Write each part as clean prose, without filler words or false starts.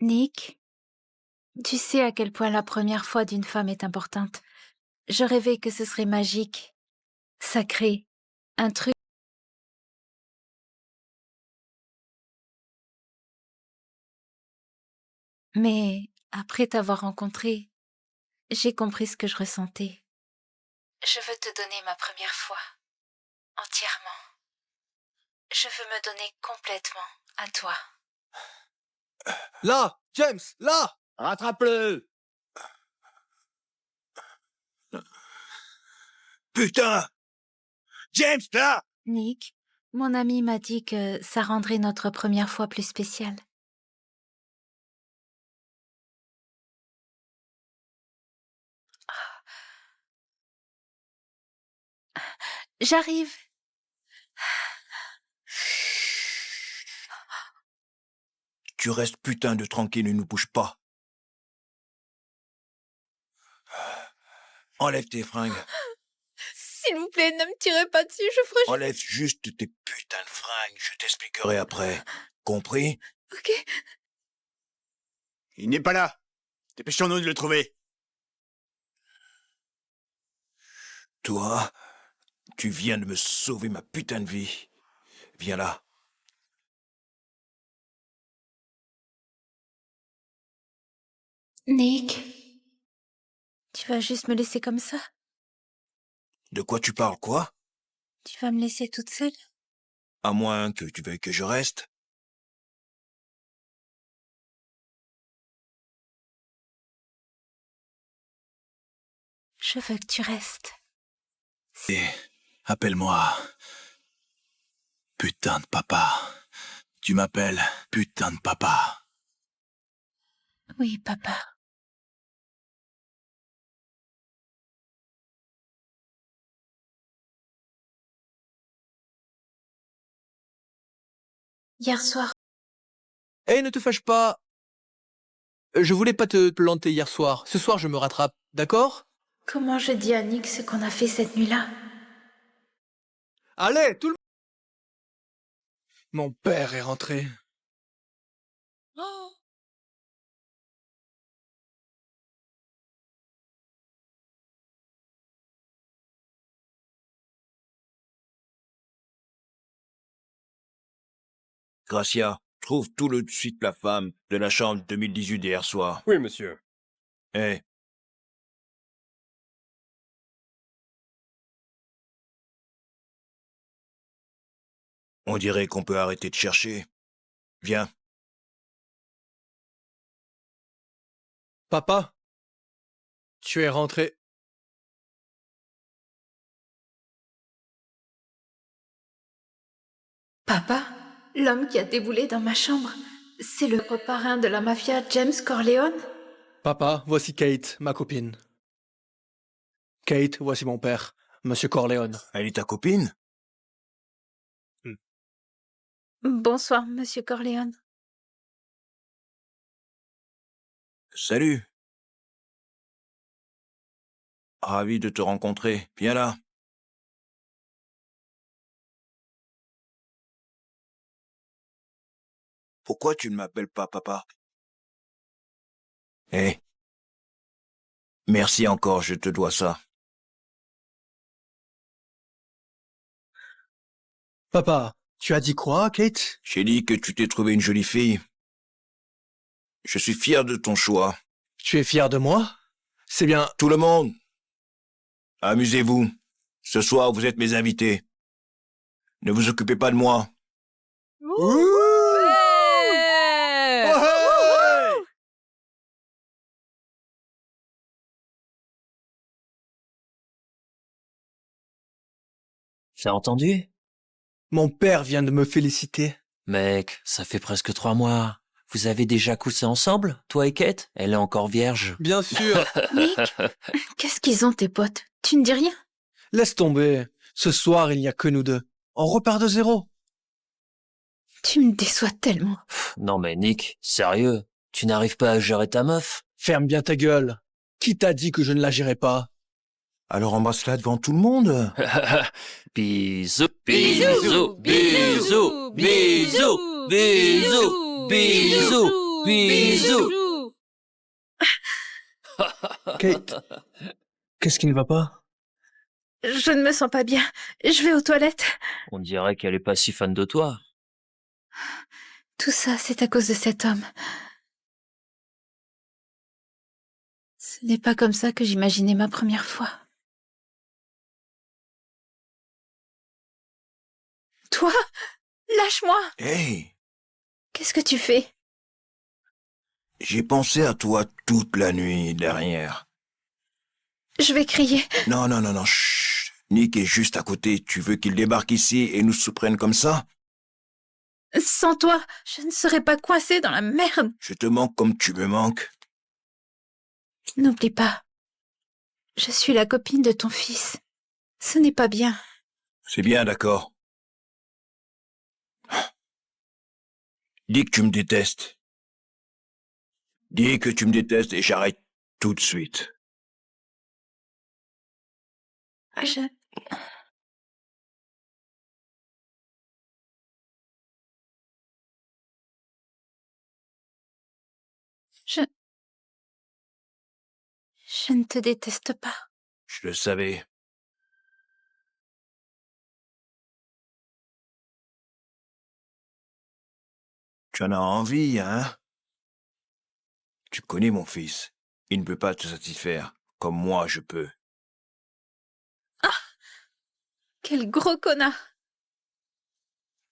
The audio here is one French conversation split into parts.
Nick, tu sais à quel point la première fois d'une femme est importante. Je rêvais que ce serait magique, sacré, un truc. Mais après t'avoir rencontré, j'ai compris ce que je ressentais. Je veux te donner ma première fois, entièrement. Je veux me donner complètement à toi. Là, James, là! Rattrape-le! Putain! James, là! Nick, mon ami m'a dit que ça rendrait notre première fois plus spéciale. J'arrive. Tu restes putain de tranquille et ne bouge pas. Enlève tes fringues. S'il vous plaît, ne me tirez pas dessus, je ferai... Enlève juste tes putains de fringues, je t'expliquerai après. Compris? Ok. Il n'est pas là. Dépêchons-nous de le trouver. Toi, tu viens de me sauver ma putain de vie. Viens là. Nick, tu vas juste me laisser comme ça? De quoi tu parles, quoi? Tu vas me laisser toute seule? À moins que tu veuilles que je reste. Je veux que tu restes. Et appelle-moi putain de papa. Tu m'appelles putain de papa. Oui, papa. Hier soir, Hey, ne te fâche pas. Je voulais pas te planter hier soir. Ce soir, je me rattrape, d'accord? comment je dis à Nick ce qu'on a fait cette nuit-là? Allez, tout le monde. Mon père est rentré. Oh. Gracia, trouve tout de suite la femme de la chambre 2018 d'hier soir. Oui, monsieur. Hé. On dirait qu'on peut arrêter de chercher. Viens. Papa, tu es rentré. Papa, l'homme qui a déboulé dans ma chambre, c'est le parrain de la mafia James Corleone? Papa, voici Kate, ma copine. Kate, voici mon père, Monsieur Corleone. Elle est ta copine? Bonsoir, Monsieur Corleone. Salut. Ravi de te rencontrer. Viens là. Pourquoi tu ne m'appelles pas papa? Hé. Merci encore, je te dois ça. Papa, tu as dit quoi, Kate? J'ai dit que tu t'es trouvé une jolie fille. Je suis fier de ton choix. Tu es fier de moi? C'est bien. Tout le monde, amusez-vous. Ce soir, vous êtes mes invités. Ne vous occupez pas de moi. T'as entendu? Mon père vient de me féliciter. Mec, ça fait presque 3 mois. Vous avez déjà couché ensemble, toi et Kate? Elle est encore vierge. Bien sûr. Nick, qu'est-ce qu'ils ont tes potes? Tu ne dis rien? Laisse tomber. Ce soir, il n'y a que nous deux. On repart de zéro. Tu me déçois tellement. Non mais Nick, sérieux? Tu n'arrives pas à gérer ta meuf? Ferme bien ta gueule. Qui t'a dit que je ne la gérais pas? Alors embrasse-la devant tout le monde. Bisous, bisous, bisous, bisous, bisous, bisous. Bisous. Kate, qu'est-ce qui ne va pas? Je ne me sens pas bien. Je vais aux toilettes. On dirait qu'elle est pas si fan de toi. Tout ça, c'est à cause de cet homme. Ce n'est pas comme ça que j'imaginais ma première fois. Toi? Lâche-moi! Hey, Qu'est-ce que tu fais? j'ai pensé à toi toute la nuit dernière. Je vais crier. Non, non, non, non, chut. Nick est juste à côté. Tu veux qu'il débarque ici et nous surprenne comme ça? Sans toi, je ne serais pas coincée dans la merde. Je te manque comme tu me manques. N'oublie pas. Je suis la copine de ton fils. Ce n'est pas bien. C'est bien, d'accord. Dis que tu me détestes. Dis que tu me détestes et j'arrête tout de suite. Je... Je... Je ne te déteste pas. Je le savais. Tu en as envie, hein? Tu connais mon fils. Il ne peut pas te satisfaire, comme moi je peux. Quel gros connard.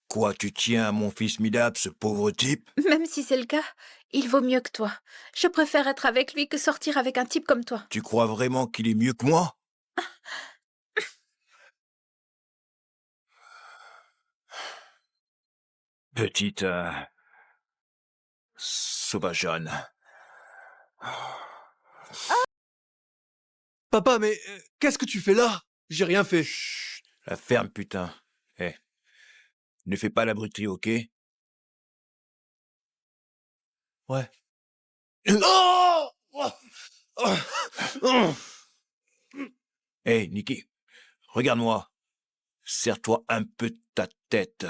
Quoi, tu tiens à mon fils Midab, ce pauvre type? Même si c'est le cas, il vaut mieux que toi. Je préfère être avec lui que sortir avec un type comme toi. Tu crois vraiment qu'il est mieux que moi? Petite... sauvageonne. Papa, mais qu'est-ce que tu fais là? J'ai rien fait. Chut, la ferme, putain. Eh, ne fais pas l'abruti, ok? Ouais. Oh! Hey, Nicky, regarde-moi. Serre-toi un peu ta tête,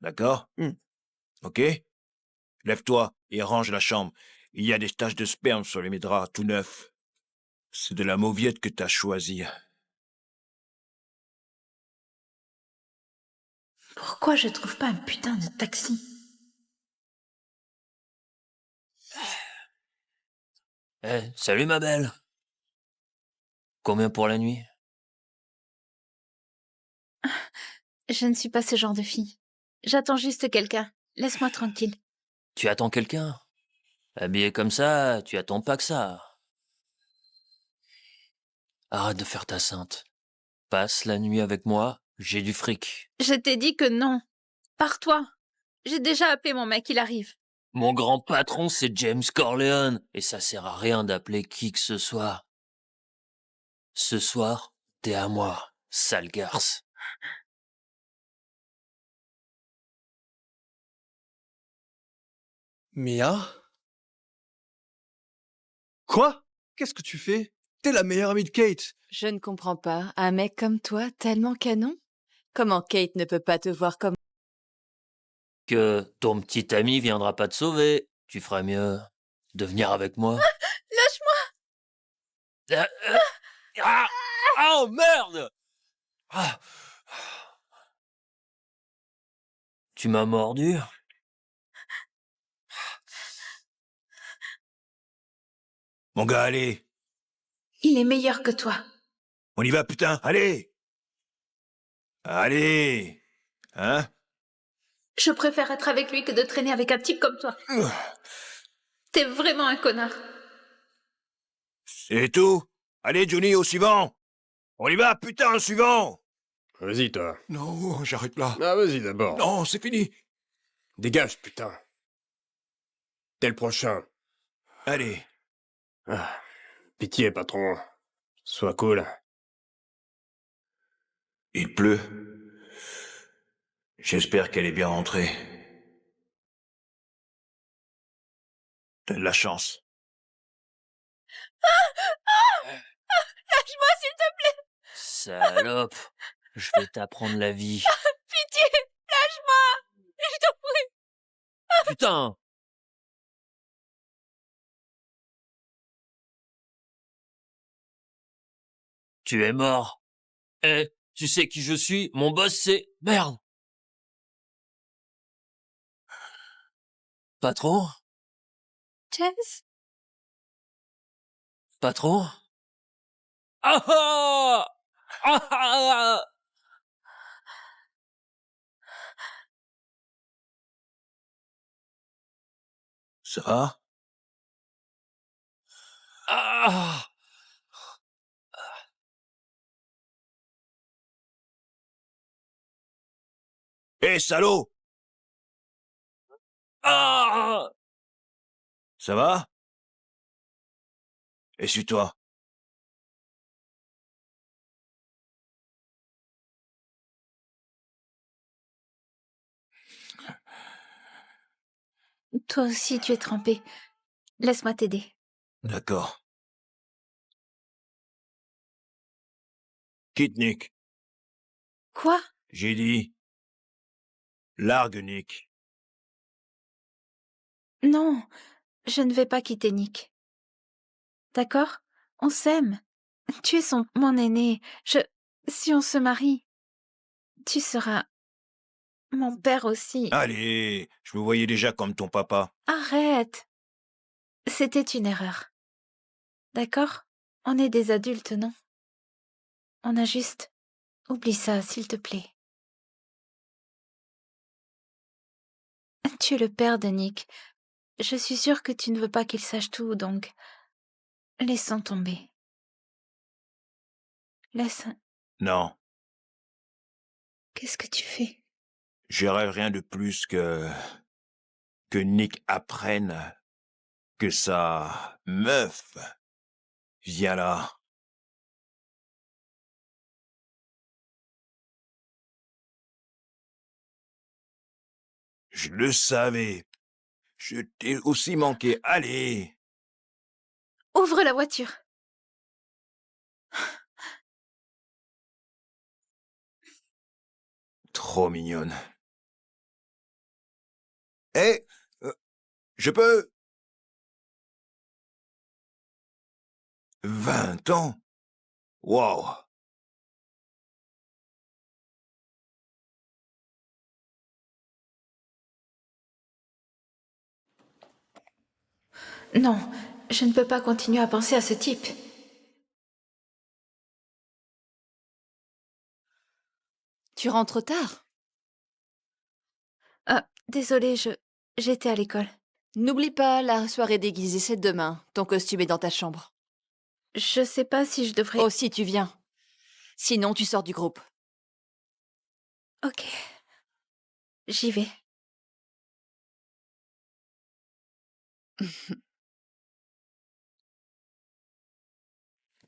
d'accord? Ok? Lève-toi et range la chambre. Il y a des taches de sperme sur mes draps tout neufs. C'est de la mauviette que t'as choisie. Pourquoi je trouve pas un putain de taxi? Salut ma belle. Combien pour la nuit? Je ne suis pas ce genre de fille. J'attends juste quelqu'un. Laisse-moi tranquille. Tu attends quelqu'un? Habillé comme ça, tu attends pas que ça. Arrête de faire ta sainte. Passe la nuit avec moi, j'ai du fric. Je t'ai dit que non. Pars-toi. J'ai déjà appelé mon mec, il arrive. Mon grand patron, c'est James Corleone, et ça sert à rien d'appeler qui que ce soit. Ce soir, t'es à moi, sale garce. Mia? Quoi? Qu'est-ce que tu fais? T'es la meilleure amie de Kate. Je ne comprends pas. Un mec comme toi, tellement canon? Comment Kate ne peut pas te voir comme... Que ton petit ami viendra pas te sauver. Tu ferais mieux de venir avec moi. Lâche-moi. Oh merde! Ah. Tu m'as mordu? Mon gars, allez. Il est meilleur que toi. On y va, putain, allez. Allez. Hein? Je préfère être avec lui que de traîner avec un type comme toi. T'es vraiment un connard. C'est tout? Allez, Johnny, au suivant. On y va, putain, au suivant. Vas-y, toi. Non, j'arrête là. Ah, vas-y, d'abord. Non, c'est fini. Dégage, putain. T'es le prochain. Allez. Ah, pitié, patron. Sois cool. Il pleut. J'espère qu'elle est bien rentrée. T'as de la chance. Lâche-moi, s'il te plaît. Salope, je vais t'apprendre la vie. Pitié. Lâche-moi. Je t'en prie. Putain! Tu es mort. Eh, tu sais qui je suis? Mon boss, c'est... Merde. Patron? James? Patron? Ah ah! Ah ah! Ça va? Ah! Hé, salaud! Ah! Ça va? Essuie-toi. Toi aussi, tu es trempé. Laisse-moi t'aider. D'accord. Quitte Nick. Quoi? J'ai dit... Largue Nick. Non, je ne vais pas quitter Nick. D'accord? On s'aime. Tu es mon aîné. Si on se marie, tu seras mon père aussi. Allez, je me voyais déjà comme ton papa. Arrête. C'était une erreur. D'accord? On est des adultes, non? On a juste... Oublie ça, s'il te plaît. Tu es le père de Nick. Je suis sûre que tu ne veux pas qu'il sache tout, donc... Laissons tomber. Laisse... Non, Qu'est-ce que tu fais? je rêve rien de plus que Nick apprenne que sa meuf vient là. Je le savais. Je t'ai aussi manqué. Allez. Ouvre la voiture. Trop mignonne. Hé, je peux... 20 ans? Wow. Non, je ne peux pas continuer à penser à ce type. Tu rentres tard. Ah, désolée, j'étais à l'école. N'oublie pas, la soirée déguisée, c'est demain. Ton costume est dans ta chambre. Je sais pas si je devrais... Oh, si tu viens. Sinon, tu sors du groupe. Ok. J'y vais.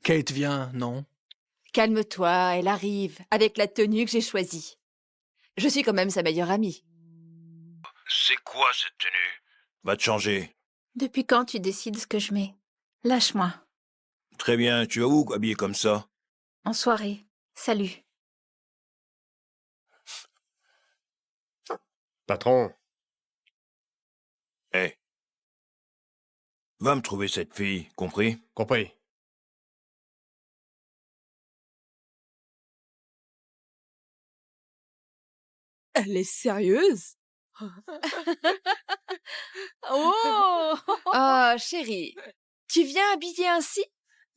Kate, viens, non? Calme-toi, elle arrive, avec la tenue que j'ai choisie. Je suis quand même sa meilleure amie. C'est quoi cette tenue? Va te changer. Depuis quand tu décides ce que je mets? Lâche-moi. Très bien, tu vas où habillé comme ça? En soirée. Salut. Patron, Hé. Va me trouver cette fille, compris? compris. Elle est sérieuse? Oh! Oh, chérie, tu viens habillée ainsi?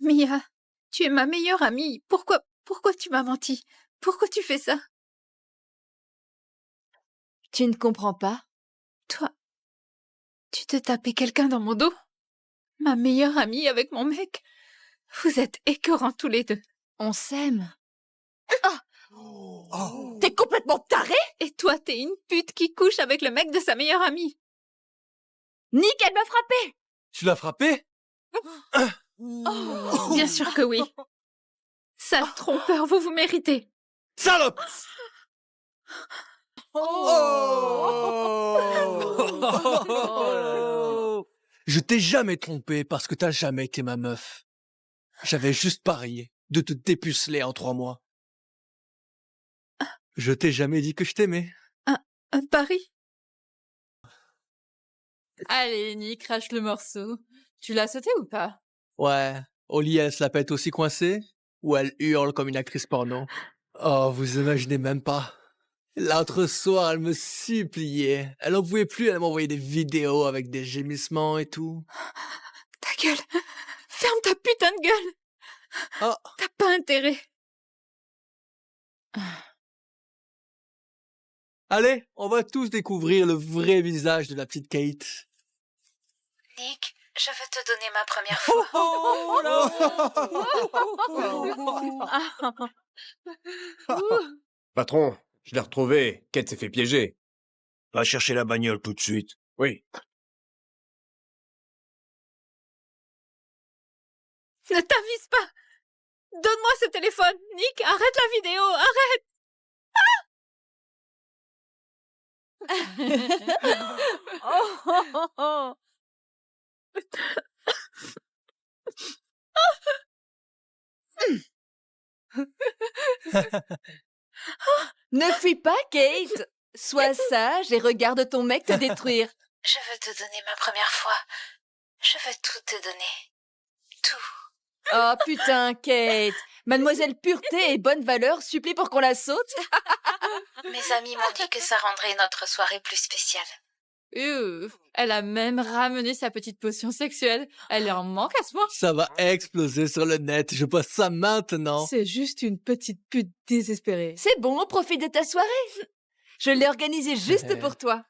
Mia, tu es ma meilleure amie. Pourquoi tu m'as menti? Pourquoi tu fais ça? Tu ne comprends pas? Toi, tu te tapais quelqu'un dans mon dos? Ma meilleure amie avec mon mec? Vous êtes écœurants tous les deux. On s'aime. T'es complètement taré? Et toi, t'es une pute qui couche avec le mec de sa meilleure amie. Nick, elle m'a frappé! Tu l'as frappé? Bien sûr que oui. Sale trompeur, vous vous méritez. Salope! Je t'ai jamais trompé parce que t'as jamais été ma meuf. J'avais juste parié de te dépuceler en 3 mois. Je t'ai jamais dit que je t'aimais. Un pari? Allez, Nick, crache le morceau. Tu l'as sauté ou pas? Ouais, Oli, elle se la pète aussi coincée. où elle hurle comme une actrice porno. Oh, vous imaginez même pas. L'autre soir, elle me suppliait. Elle en pouvait plus, elle m'envoyait des vidéos avec des gémissements et tout. Ta gueule. Ferme ta putain de gueule. Oh, T'as pas intérêt. allez, on va tous découvrir le vrai visage de la petite Kate. Nick, je veux te donner ma première fois. Patron, je l'ai retrouvé. Kate s'est fait piéger. Va chercher la bagnole tout de suite. Oui. Ne t'avise pas. Donne-moi ce téléphone. Nick, arrête la vidéo. Arrête. Ne fuis pas, Kate. Sois sage et regarde ton mec te détruire. Je veux te donner ma première fois. Je veux tout te donner. Tout. Oh putain, Kate. Mademoiselle Pureté et Bonne Valeur supplie pour qu'on la saute. Mes amis m'ont dit que ça rendrait notre soirée plus spéciale. Elle a même ramené sa petite potion sexuelle. Elle est en manque à ce point. Ça va exploser sur le net. Je passe ça maintenant. C'est juste une petite pute désespérée. C'est bon, profite de ta soirée. Je l'ai organisée juste pour toi.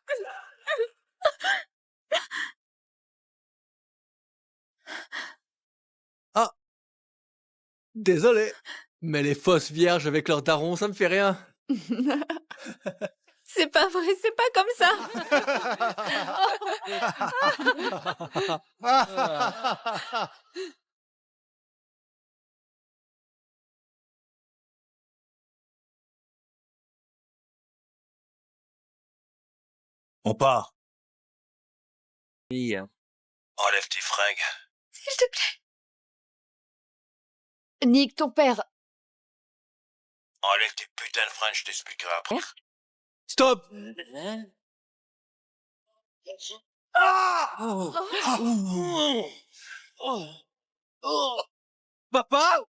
Ah, désolé. Mais les fausses vierges avec leurs darons, ça me fait rien. C'est pas vrai, c'est pas comme ça. On part. Oui, Enlève tes fringues. S'il te plaît. Nick, ton père. Enlève tes putains de fringues, je t'expliquerai après. Stop. Papa?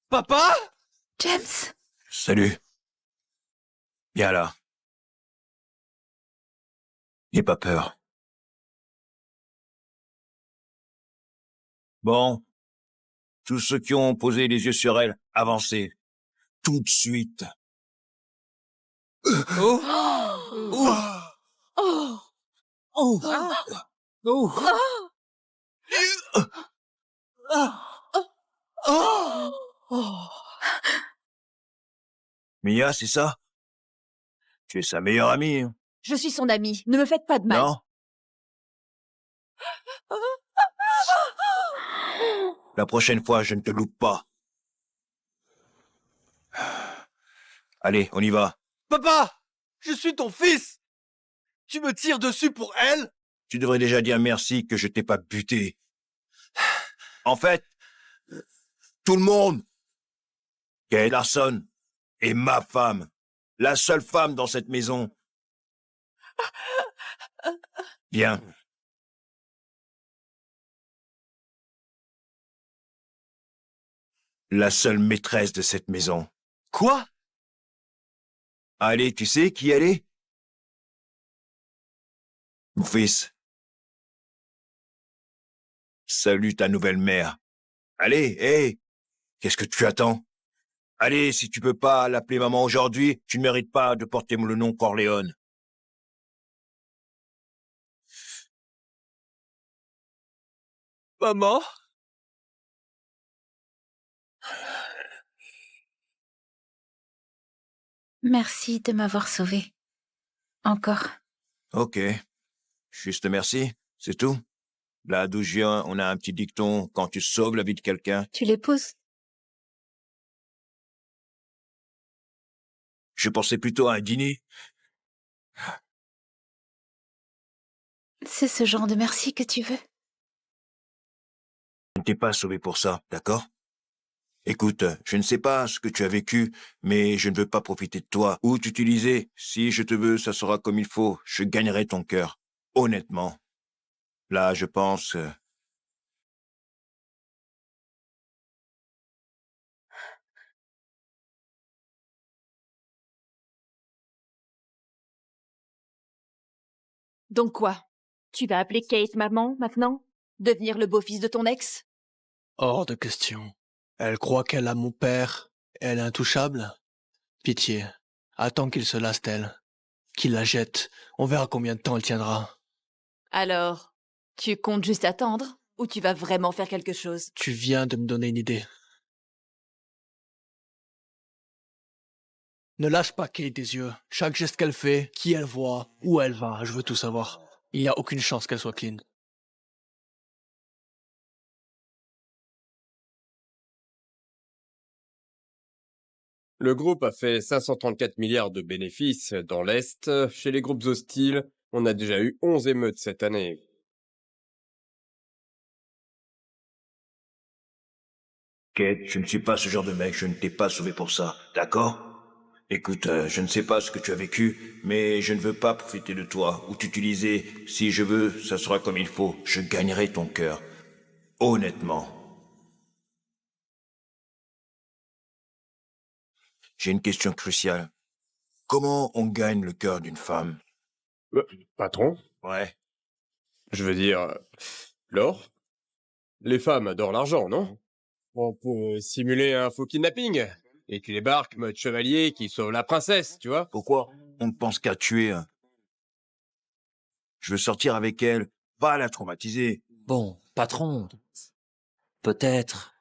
Papa? James, Salut. Viens là. N'aie pas peur. Bon. Tous ceux qui ont posé les yeux sur elle, avancez. Tout de suite. Oh. Oh. Mia, c'est ça? Tu es sa meilleure amie, hein? Je suis son amie. Ne me faites pas de mal. Non? La prochaine fois, je ne te loupe pas. Allez, on y va. Papa! Je suis ton fils! Tu me tires dessus pour elle? Tu devrais déjà dire merci que je t'ai pas buté. En fait, tout le monde, Kate Larson, est ma femme. La seule femme dans cette maison. Viens. La seule maîtresse de cette maison. Quoi? Allez, tu sais qui elle est? Mon fils. Salut ta nouvelle mère. Allez, hé, qu'est-ce que tu attends? Allez, si tu peux pas l'appeler maman aujourd'hui, tu ne mérites pas de porter le nom Corleone. Maman? merci de m'avoir sauvé. Encore. Ok. Juste merci, c'est tout. Là d'où je viens, on a un petit dicton, quand tu sauves la vie de quelqu'un. Tu l'épouses? Je pensais plutôt à un dîner. C'est ce genre de merci que tu veux? Je ne t'ai pas sauvé pour ça, d'accord? Écoute, je ne sais pas ce que tu as vécu, mais je ne veux pas profiter de toi ou t'utiliser. Si je te veux, ça sera comme il faut. Je gagnerai ton cœur. Honnêtement. Là, je pense Donc quoi? Tu vas appeler Kate maman, maintenant? Devenir le beau-fils de ton ex? Hors de question. Elle croit qu'elle a mon père. Elle est intouchable. Pitié. Attends qu'il se lasse d'elle. Qu'il la jette. On verra combien de temps elle tiendra. Alors, tu comptes juste attendre? Ou tu vas vraiment faire quelque chose? Tu viens de me donner une idée. Ne lâche pas Kate des yeux. Chaque geste qu'elle fait, qui elle voit, où elle va, je veux tout savoir. Il n'y a aucune chance qu'elle soit clean. Le groupe a fait 534 milliards de bénéfices dans l'Est. Chez les groupes hostiles, on a déjà eu 11 émeutes cette année. Kate, je ne suis pas ce genre de mec, je ne t'ai pas sauvé pour ça, d'accord? Écoute, je ne sais pas ce que tu as vécu, mais je ne veux pas profiter de toi ou t'utiliser. Si je veux, ça sera comme il faut. Je gagnerai ton cœur. Honnêtement. J'ai une question cruciale. Comment on gagne le cœur d'une femme? Patron, Ouais. je veux dire, l'or. Les femmes adorent l'argent, non? On peut simuler un faux kidnapping. Et tu débarques, mode chevalier, qui sauve la princesse, tu vois? Pourquoi on ne pense qu'à tuer? Je veux sortir avec elle, pas la traumatiser. Bon, patron, peut-être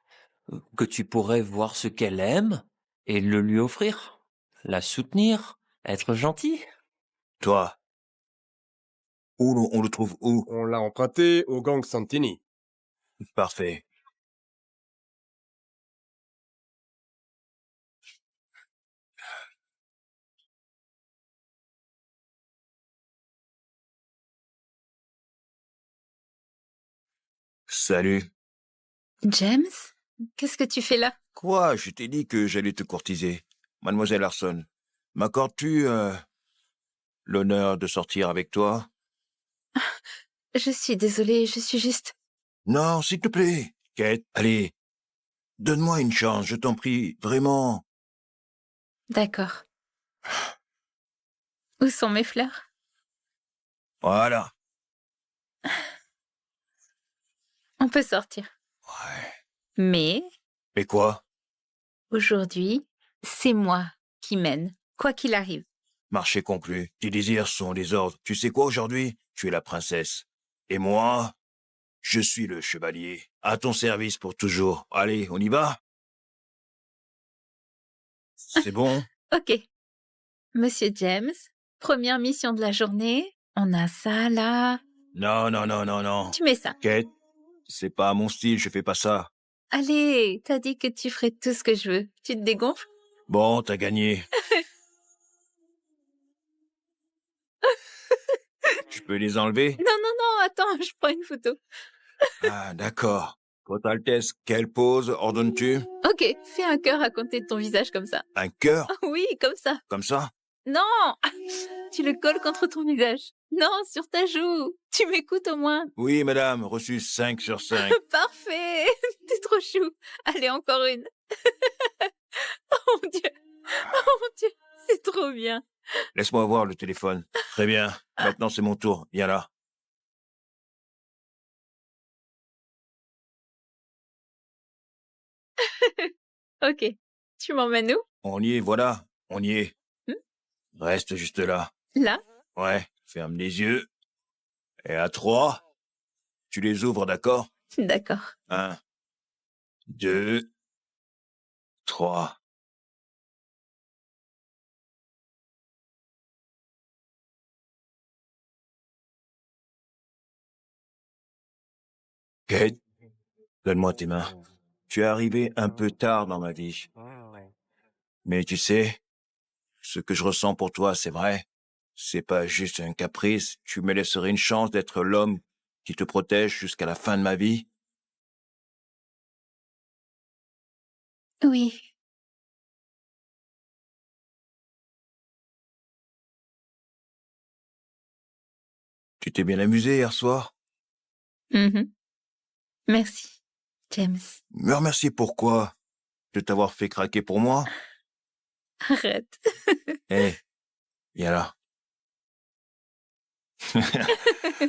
que tu pourrais voir ce qu'elle aime et le lui offrir, la soutenir, être gentil. Toi, où on le trouve où? On l'a emprunté au gang Santini. Parfait. Salut. James? Qu'est-ce que tu fais là? Quoi? Je t'ai dit que j'allais te courtiser. Mademoiselle Larson, m'accordes-tu l'honneur de sortir avec toi? Je suis désolée, je suis juste... Non, s'il te plaît. Kate, allez. Donne-moi une chance, je t'en prie, vraiment. D'accord. Où sont mes fleurs? Voilà. On peut sortir. Ouais. Mais Et quoi? aujourd'hui, c'est moi qui mène, quoi qu'il arrive. Marché conclu. Tes désirs sont des ordres. Tu sais quoi aujourd'hui? Tu es la princesse. Et moi, je suis le chevalier. À ton service pour toujours. Allez, on y va? C'est bon? Ok. Monsieur James, première mission de la journée. On a ça là. Non, non, non, non, non. Tu mets ça. Kate, c'est pas mon style, je fais pas ça. Allez, t'as dit que tu ferais tout ce que je veux. Tu te dégonfles? Bon, t'as gagné. Je peux les enlever? Non, non, non, attends, je prends une photo. Ah, d'accord. Votre Altesse, quelle pose ordonnes-tu? Ok, fais un cœur à côté de ton visage comme ça. Un cœur? Oui, comme ça. Comme ça? Non! Tu le colles contre ton visage. Non, sur ta joue. Tu m'écoutes au moins. Oui, madame, reçu 5 sur 5. Parfait. T'es trop chou. Allez, encore une. Oh mon Dieu. Oh mon Dieu. C'est trop bien. Laisse-moi voir le téléphone. Très bien. Maintenant, c'est mon tour. Viens là. Ok. Tu m'emmènes où? On y est, voilà. On y est. Hmm? Reste juste là. Là? Ouais. Ferme les yeux. Et à 3, tu les ouvres, d'accord? D'accord. 1, 2, 3. Kate, donne-moi tes mains. Tu es arrivé un peu tard dans ma vie. Mais tu sais, ce que je ressens pour toi, c'est vrai. C'est pas juste un caprice. Tu me laisserais une chance d'être l'homme qui te protège jusqu'à la fin de ma vie? Oui. Tu t'es bien amusé hier soir? Mhm. Merci, James. Me remercier pourquoi? De t'avoir fait craquer pour moi? Arrête. Hé, viens là.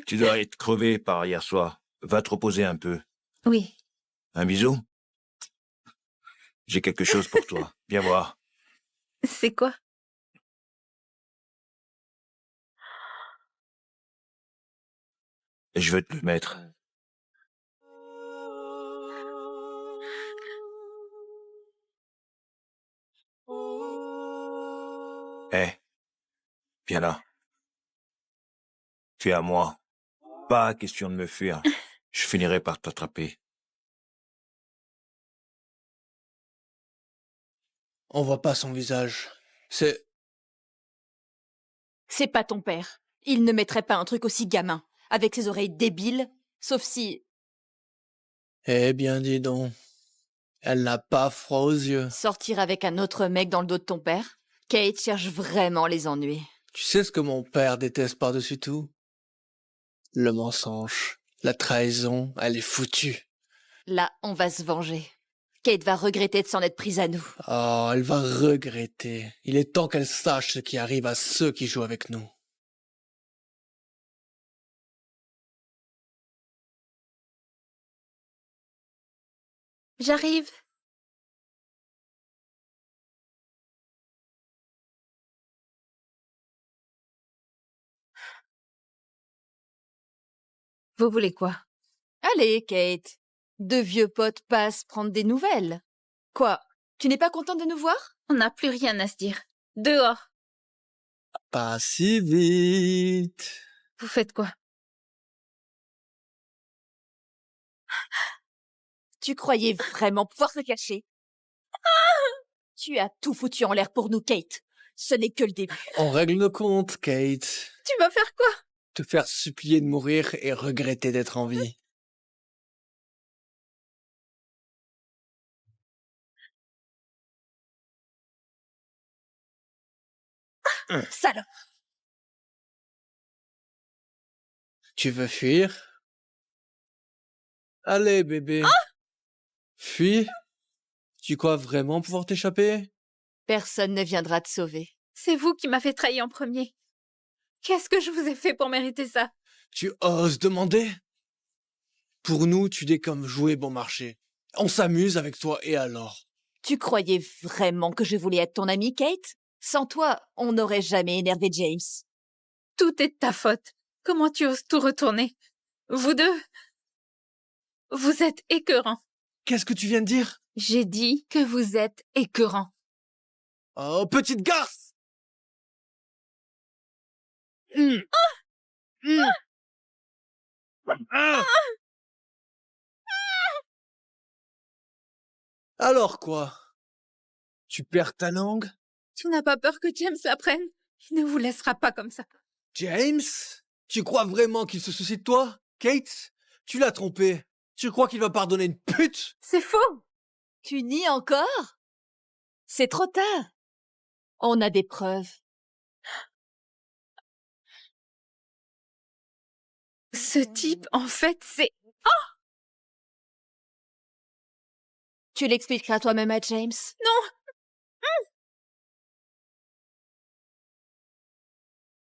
Tu dois être crevé par hier soir. Va te reposer un peu. Oui. Un bisou? J'ai quelque chose pour toi. Viens voir. C'est quoi? Je veux te le mettre. Hé, viens là. Tu es à moi. Pas question de me fuir. Je finirai par t'attraper. On voit pas son visage. C'est... C'est pas ton père. Il ne mettrait pas un truc aussi gamin, avec ses oreilles débiles, sauf si Eh bien, dis donc. Elle n'a pas froid aux yeux. sortir avec un autre mec dans le dos de ton père. Kate cherche vraiment les ennuis. Tu sais ce que mon père déteste par-dessus tout? Le mensonge. La trahison, elle est foutue. Là, on va se venger. Kate va regretter de s'en être prise à nous. Oh, elle va regretter. Il est temps qu'elle sache ce qui arrive à ceux qui jouent avec nous. J'arrive. Vous voulez quoi? Allez, Kate. Deux vieux potes passent prendre des nouvelles. Quoi? Tu n'es pas contente de nous voir? On n'a plus rien à se dire. Dehors. Pas si vite. Vous faites quoi? Tu croyais vraiment pouvoir te cacher? Tu as tout foutu en l'air pour nous, Kate. Ce n'est que le début. On règle nos comptes, Kate. Tu vas faire quoi? Te faire supplier de mourir et regretter d'être en vie. Salope! Tu veux fuir? Allez, bébé. Fuis. Tu crois vraiment pouvoir t'échapper? Personne ne viendra te sauver. C'est vous qui m'avez trahi en premier. Qu'est-ce que je vous ai fait pour mériter ça? Tu oses demander? Pour nous, tu n'es comme jouer bon marché. On s'amuse avec toi et alors? Tu croyais vraiment que je voulais être ton amie, Kate? Sans toi, on n'aurait jamais énervé James. Tout est de ta faute. Comment tu oses tout retourner? Vous deux, vous êtes écœurants. Qu'est-ce que tu viens de dire? J'ai dit que vous êtes écœurants. Oh, petite garce! Alors quoi? Tu perds ta langue? Tu n'as pas peur que James la prenne? Il ne vous laissera pas comme ça. James? Tu crois vraiment qu'il se soucie de toi? Kate? Tu l'as trompé. Tu crois qu'il va pardonner une pute? C'est faux! Tu nies encore? C'est trop tard. On a des preuves. Ce type, en fait, c'est... Tu l'expliqueras toi-même à James. Non!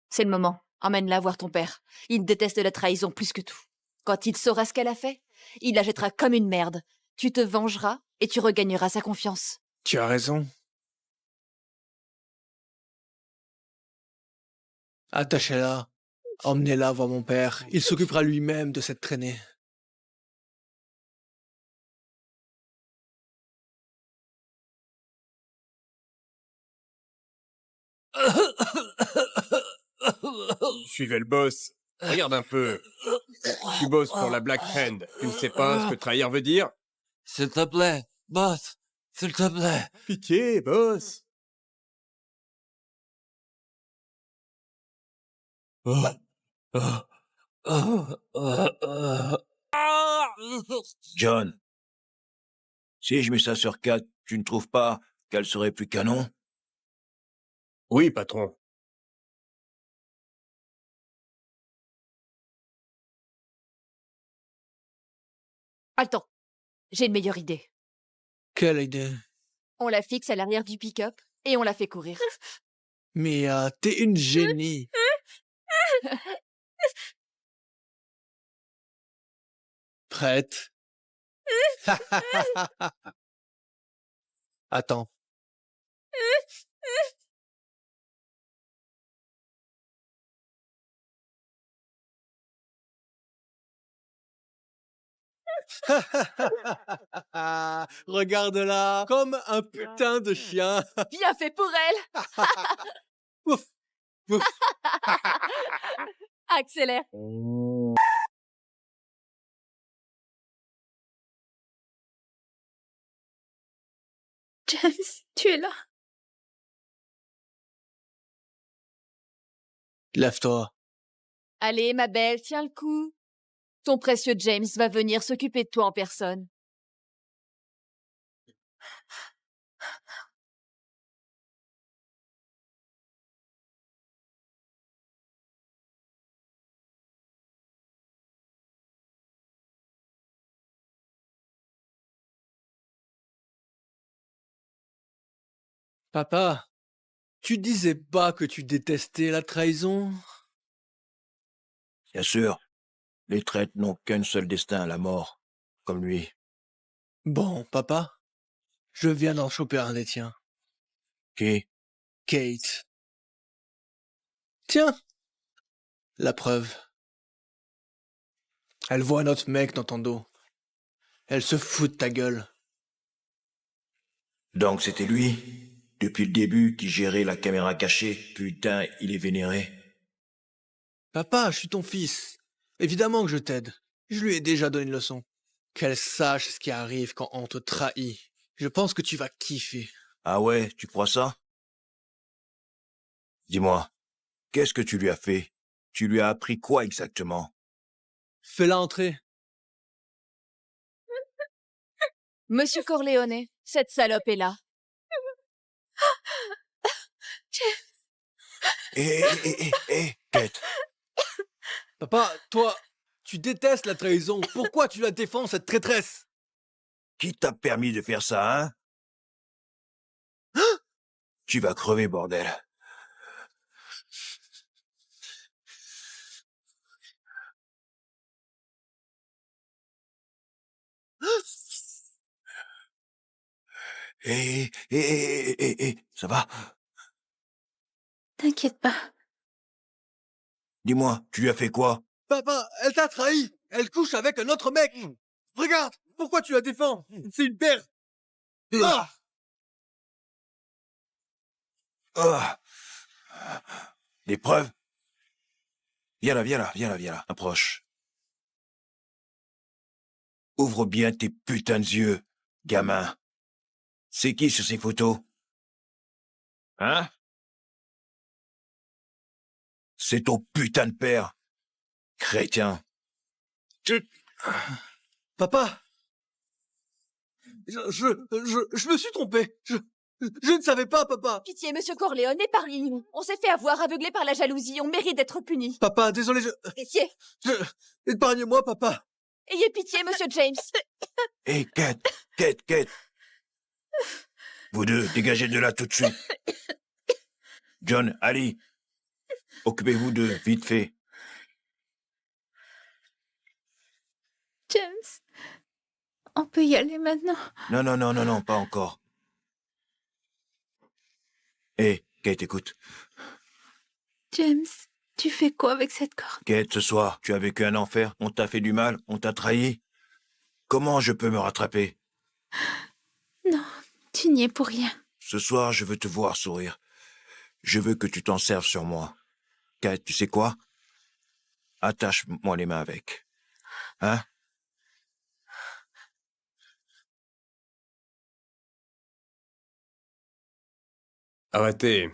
C'est le moment. Emmène-la voir ton père. Il déteste la trahison plus que tout. Quand il saura ce qu'elle a fait, il la jettera comme une merde. Tu te vengeras et tu regagneras sa confiance. Tu as raison. Attachez-la. Emmenez-la voir mon père. Il s'occupera lui-même de cette traînée. Suivez le boss. Regarde un peu. Tu bosses pour la Black Hand. Tu ne sais pas ce que trahir veut dire? S'il te plaît, boss, s'il te plaît. Pitié, boss. John, si je mets ça sur 4, tu ne trouves pas qu'elle serait plus canon? Oui, patron. Attends, j'ai une meilleure idée. Quelle idée. On la fixe à l'arrière du pick-up et on la fait courir. Mais t'es une génie. Prête? Attends. Regarde-la, comme un putain de chien. Bien fait pour elle. Ouf, ouf. Accélère. James, tu es là. Lève-toi. Allez, ma belle, tiens le coup. Ton précieux James va venir s'occuper de toi en personne. Papa, tu disais pas que tu détestais la trahison? Bien sûr, les traîtres n'ont qu'un seul destin, la mort. Comme lui. Bon, papa, je viens d'en choper un des tiens. Qui? Kate. Tiens, la preuve. Elle voit notre mec dans ton dos. Elle se fout de ta gueule. Donc c'était lui, depuis le début, qui gérait la caméra cachée. Putain, il est vénéré. Papa, je suis ton fils. Évidemment que je t'aide. Je lui ai déjà donné une leçon. Qu'elle sache ce qui arrive quand on te trahit. Je pense que tu vas kiffer. Ah ouais, tu crois ça? Dis-moi, qu'est-ce que tu lui as fait? Tu lui as appris quoi exactement? Fais-la entrer. Monsieur Corleone, cette salope est là. Kate, Papa, toi, tu détestes la trahison. Pourquoi tu la défends, cette traîtresse? qui t'a permis de faire ça, hein? Tu vas crever, bordel. Ça va? T'inquiète pas. Dis-moi, tu lui as fait quoi? Papa, elle t'a trahi. Elle couche avec un autre mec. Regarde, pourquoi tu la défends? C'est une perte. Ah! Ah. Des preuves? Viens là, viens là, viens là, viens là. Approche. Ouvre bien tes putains de yeux, gamin. C'est qui sur ces photos? Hein? C'est ton putain de père, chrétien. Papa, je me suis trompé. Je ne savais pas, papa. Pitié, monsieur Corleone, épargnez-nous. On s'est fait avoir, aveuglé par la jalousie. On mérite d'être puni. Papa, désolé, Pitié. épargne-moi, papa. Ayez pitié, monsieur James. Hé, Kate. Vous deux, dégagez de là tout de suite. John, Ali, occupez-vous d'eux, vite fait. James, on peut y aller maintenant. Non, pas encore. Hé, Kate, écoute. James, tu fais quoi avec cette corde? Kate, ce soir, tu as vécu un enfer, on t'a fait du mal, on t'a trahi. Comment je peux me rattraper? Non, tu n'y es pour rien. Ce soir, je veux te voir sourire. Je veux que tu t'en serves sur moi. Kate, tu sais quoi? Attache-moi les mains avec. Hein? Arrêtez.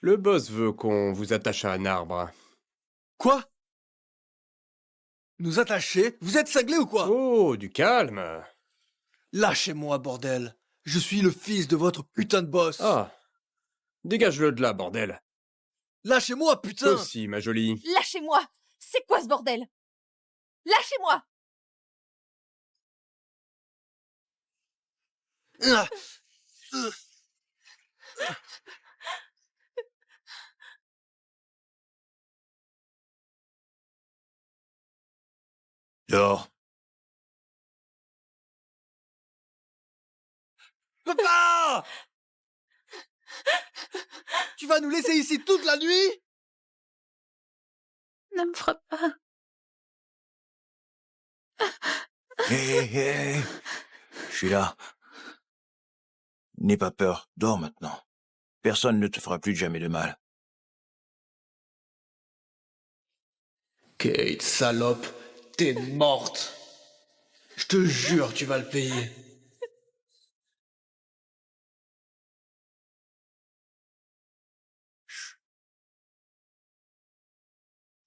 Le boss veut qu'on vous attache à un arbre. Quoi? Nous attacher? Vous êtes cinglés ou quoi? Oh, du calme. Lâchez-moi, bordel. Je suis le fils de votre putain de boss. Ah. Dégage-le de là, bordel. Lâchez-moi, Toi putain. aussi, ma jolie. Lâchez-moi. C'est quoi ce bordel? Lâchez-moi. Ah. Dehors. Papa! Tu vas nous laisser ici toute la nuit? Ne me frappe pas. Hé, hé, hé. Je suis là. N'aie pas peur. Dors maintenant. Personne ne te fera plus jamais de mal. Kate, salope, t'es morte. Je te jure, tu vas le payer.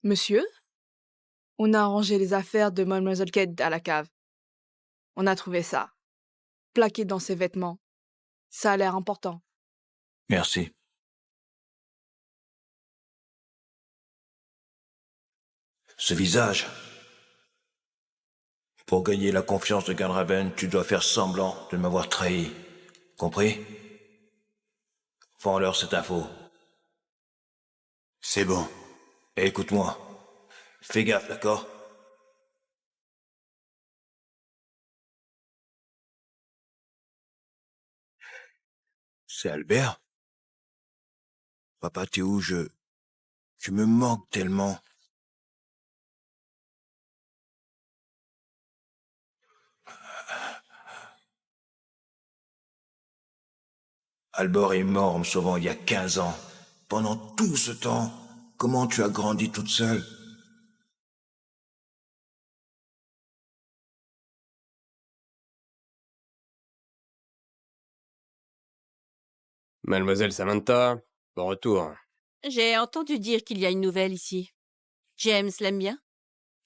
Monsieur, on a rangé les affaires de Mademoiselle Kate à la cave. On a trouvé ça, plaqué dans ses vêtements. Ça a l'air important. Merci. Ce visage. Pour gagner la confiance de Ganraven, tu dois faire semblant de m'avoir trahi. Compris? Vends-leur cette info. C'est bon. Et écoute-moi. Fais gaffe, d'accord? C'est Albert? Papa, t'es où? Tu me manques tellement. Albert est mort en me sauvant il y a 15 ans. Pendant tout ce temps, comment tu as grandi toute seule? Mademoiselle Samantha, bon retour. J'ai entendu dire qu'il y a une nouvelle ici. James l'aime bien?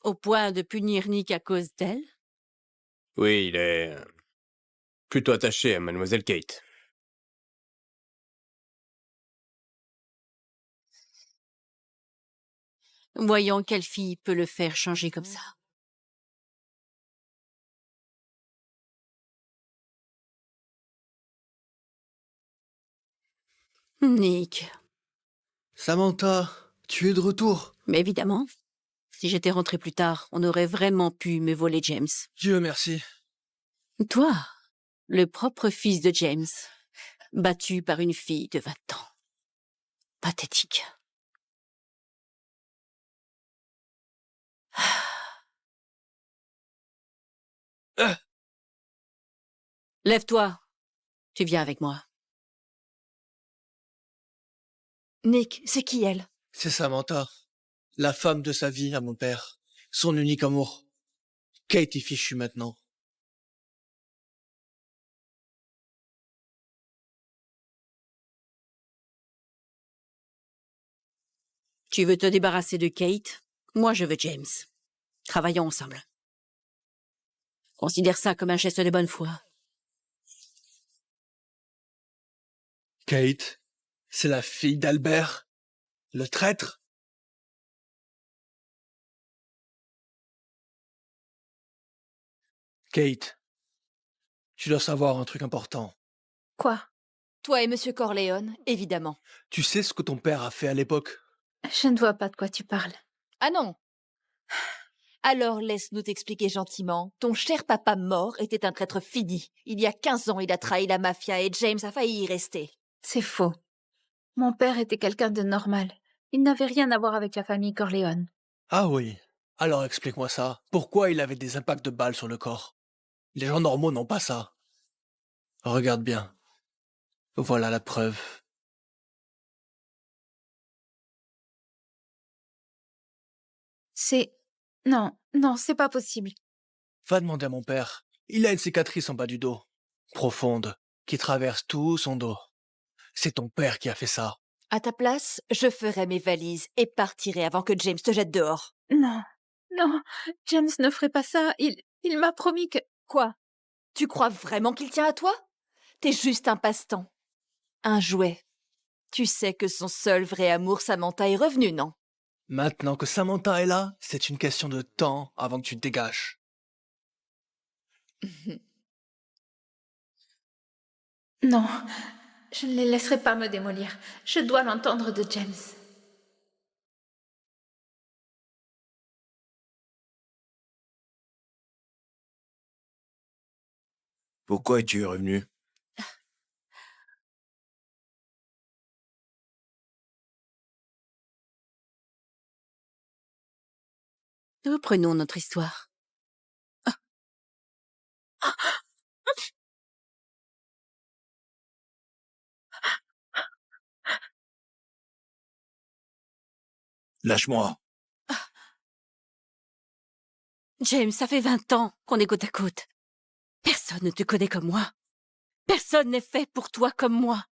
Au point de punir Nick à cause d'elle? Oui, il est plutôt attaché à Mademoiselle Kate. Voyons quelle fille peut le faire changer comme ça. Nick. Samantha, tu es de retour. Mais évidemment, si j'étais rentré plus tard, on aurait vraiment pu me voler James. Dieu merci. Toi, le propre fils de James, battu par une fille de 20 ans. Pathétique. Lève-toi. Tu viens avec moi. Nick, c'est qui elle? C'est Samantha, la femme de sa vie à mon père, son unique amour. Kate est fichue maintenant. Tu veux te débarrasser de Kate? Moi, je veux James. Travaillons ensemble. Considère ça comme un geste de bonne foi. Kate, c'est la fille d'Albert, le traître. Kate, tu dois savoir un truc important. Quoi? Toi et Monsieur Corleone, évidemment. Tu sais ce que ton père a fait à l'époque? Je ne vois pas de quoi tu parles. Ah non. Alors laisse-nous t'expliquer gentiment. Ton cher papa mort était un traître fini. Il y a 15 ans, il a trahi la mafia et James a failli y rester. C'est faux. Mon père était quelqu'un de normal. Il n'avait rien à voir avec la famille Corleone. Ah oui. Alors explique-moi ça. Pourquoi il avait des impacts de balles sur le corps? Les gens normaux n'ont pas ça. Regarde bien. Voilà la preuve. C'est... Non, non, c'est pas possible. Va demander à mon père. Il a une cicatrice en bas du dos. Profonde. Qui traverse tout son dos. C'est ton père qui a fait ça. À ta place, je ferai mes valises et partirai avant que James te jette dehors. Non, non, James ne ferait pas ça. Il m'a promis que... Quoi? Tu crois vraiment qu'il tient à toi? T'es juste un passe-temps. Un jouet. Tu sais que son seul vrai amour, Samantha, est revenu, non? Maintenant que Samantha est là, c'est une question de temps avant que tu te dégages. Non, je ne les laisserai pas me démolir. Je dois l'entendre de James. Pourquoi es-tu revenu? Reprenons notre histoire. Lâche-moi. James, ça fait 20 ans qu'on est côte à côte. Personne ne te connaît comme moi. Personne n'est fait pour toi comme moi.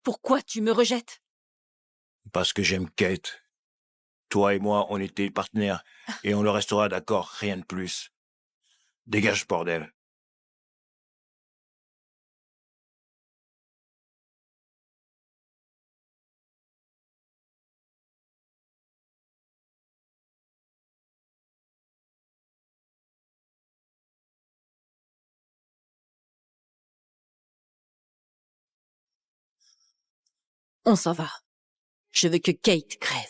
Pourquoi tu me rejettes? Parce que j'aime Kate. Toi et moi, on était partenaires. Et on le restera, d'accord, rien de plus. Dégage, bordel. On s'en va. Je veux que Kate crève.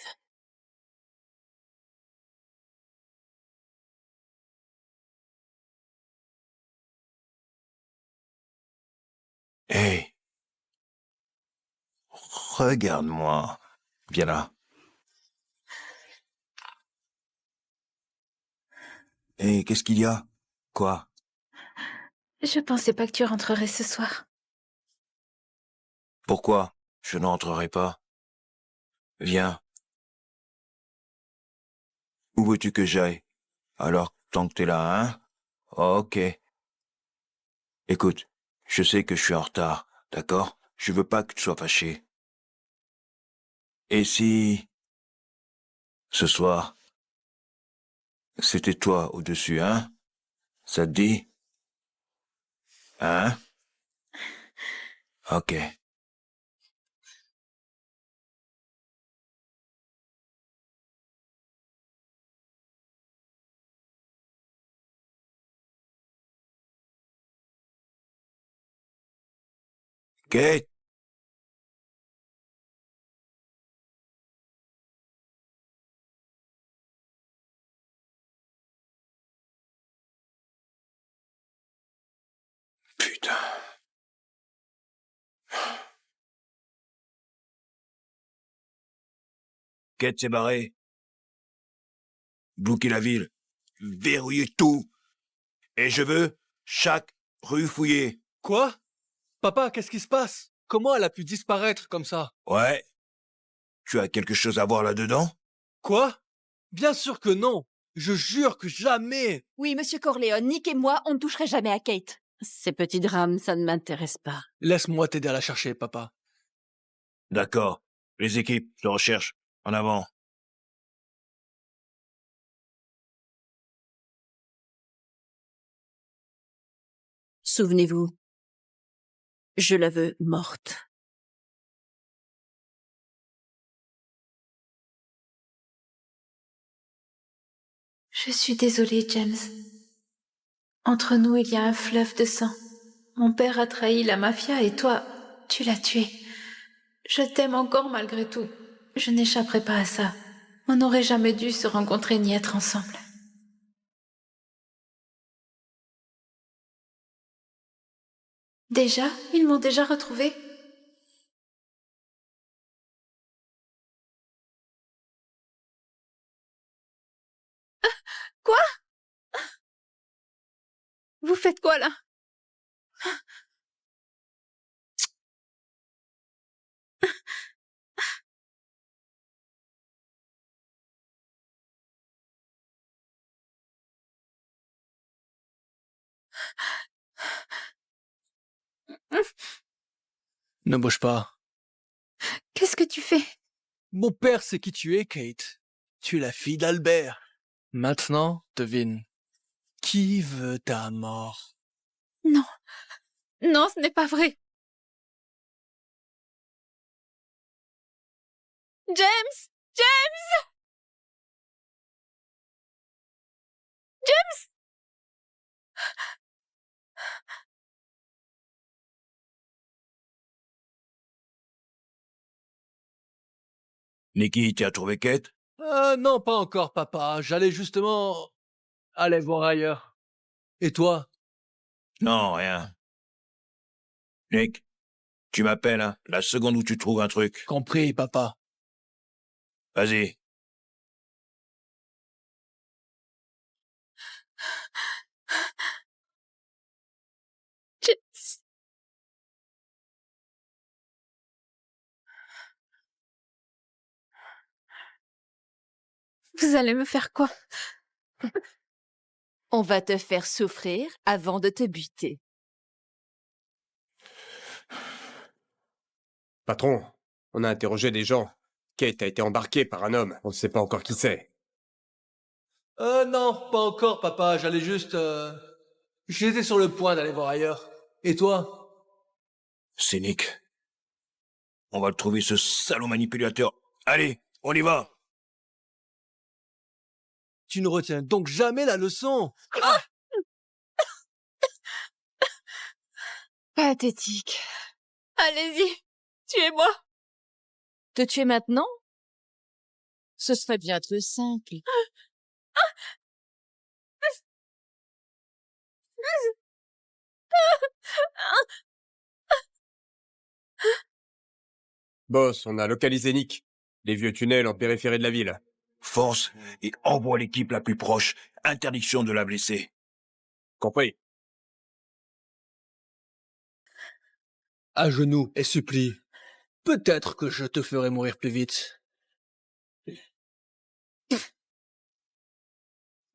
Hé. Regarde-moi. Viens là. Hé, qu'est-ce qu'il y a? Quoi? Je pensais pas que tu rentrerais ce soir. Pourquoi? Je n'entrerai pas. Viens. Où veux-tu que j'aille? Alors, tant que t'es là, hein? Ok. Écoute, je sais que je suis en retard, d'accord? Je veux pas que tu sois fâché. Et si... ce soir, c'était toi au-dessus, hein? Ça te dit? Hein? Ok. Kate! Putain. Kate s'est barrée. Bloquer la ville. Verrouiller tout. Et je veux chaque rue fouillée. Quoi? Papa, qu'est-ce qui se passe? Comment elle a pu disparaître comme ça? Ouais. Tu as quelque chose à voir là-dedans? Quoi? Bien sûr que non. Je jure que jamais. Oui, monsieur Corleone, Nick et moi, on ne toucherait jamais à Kate. Ces petits drames, ça ne m'intéresse pas. Laisse-moi t'aider à la chercher, papa. D'accord. Les équipes de recherche. En avant. Souvenez-vous, je la veux morte. Je suis désolée, James. Entre nous, il y a un fleuve de sang. Mon père a trahi la mafia et toi, tu l'as tué. Je t'aime encore malgré tout. Je n'échapperai pas à ça. On n'aurait jamais dû se rencontrer ni être ensemble. Déjà? Ils m'ont déjà retrouvée? Quoi? Vous faites quoi là? Ne bouge pas. Qu'est-ce que tu fais? Mon père sait qui tu es, Kate. Tu es la fille d'Albert. Maintenant, devine. Qui veut ta mort? Non. Non, ce n'est pas vrai. James! James! James! Nicky, tu as trouvé Kate? Non, pas encore, papa. J'allais justement aller voir ailleurs. Et toi? Non, rien. Nick, tu m'appelles, hein, la seconde où tu trouves un truc. Compris, papa. Vas-y. James. Vous allez me faire quoi? On va te faire souffrir avant de te buter. Patron, on a interrogé des gens. Kate a été embarquée par un homme. On ne sait pas encore qui c'est. Non, pas encore, papa. J'allais juste... J'étais sur le point d'aller voir ailleurs. Et toi? C'est Nick. On va le trouver, ce salaud manipulateur. Allez, on y va. Tu ne retiens donc jamais la leçon. Pathétique. Allez-y, tuez-moi. Te tuer maintenant? Ce serait bien trop simple. Boss, on a localisé Nick. Les vieux tunnels en périphérie de la ville. Fonce et envoie l'équipe la plus proche. Interdiction de la blesser. Compris. À genoux et supplie. Peut-être que je te ferai mourir plus vite.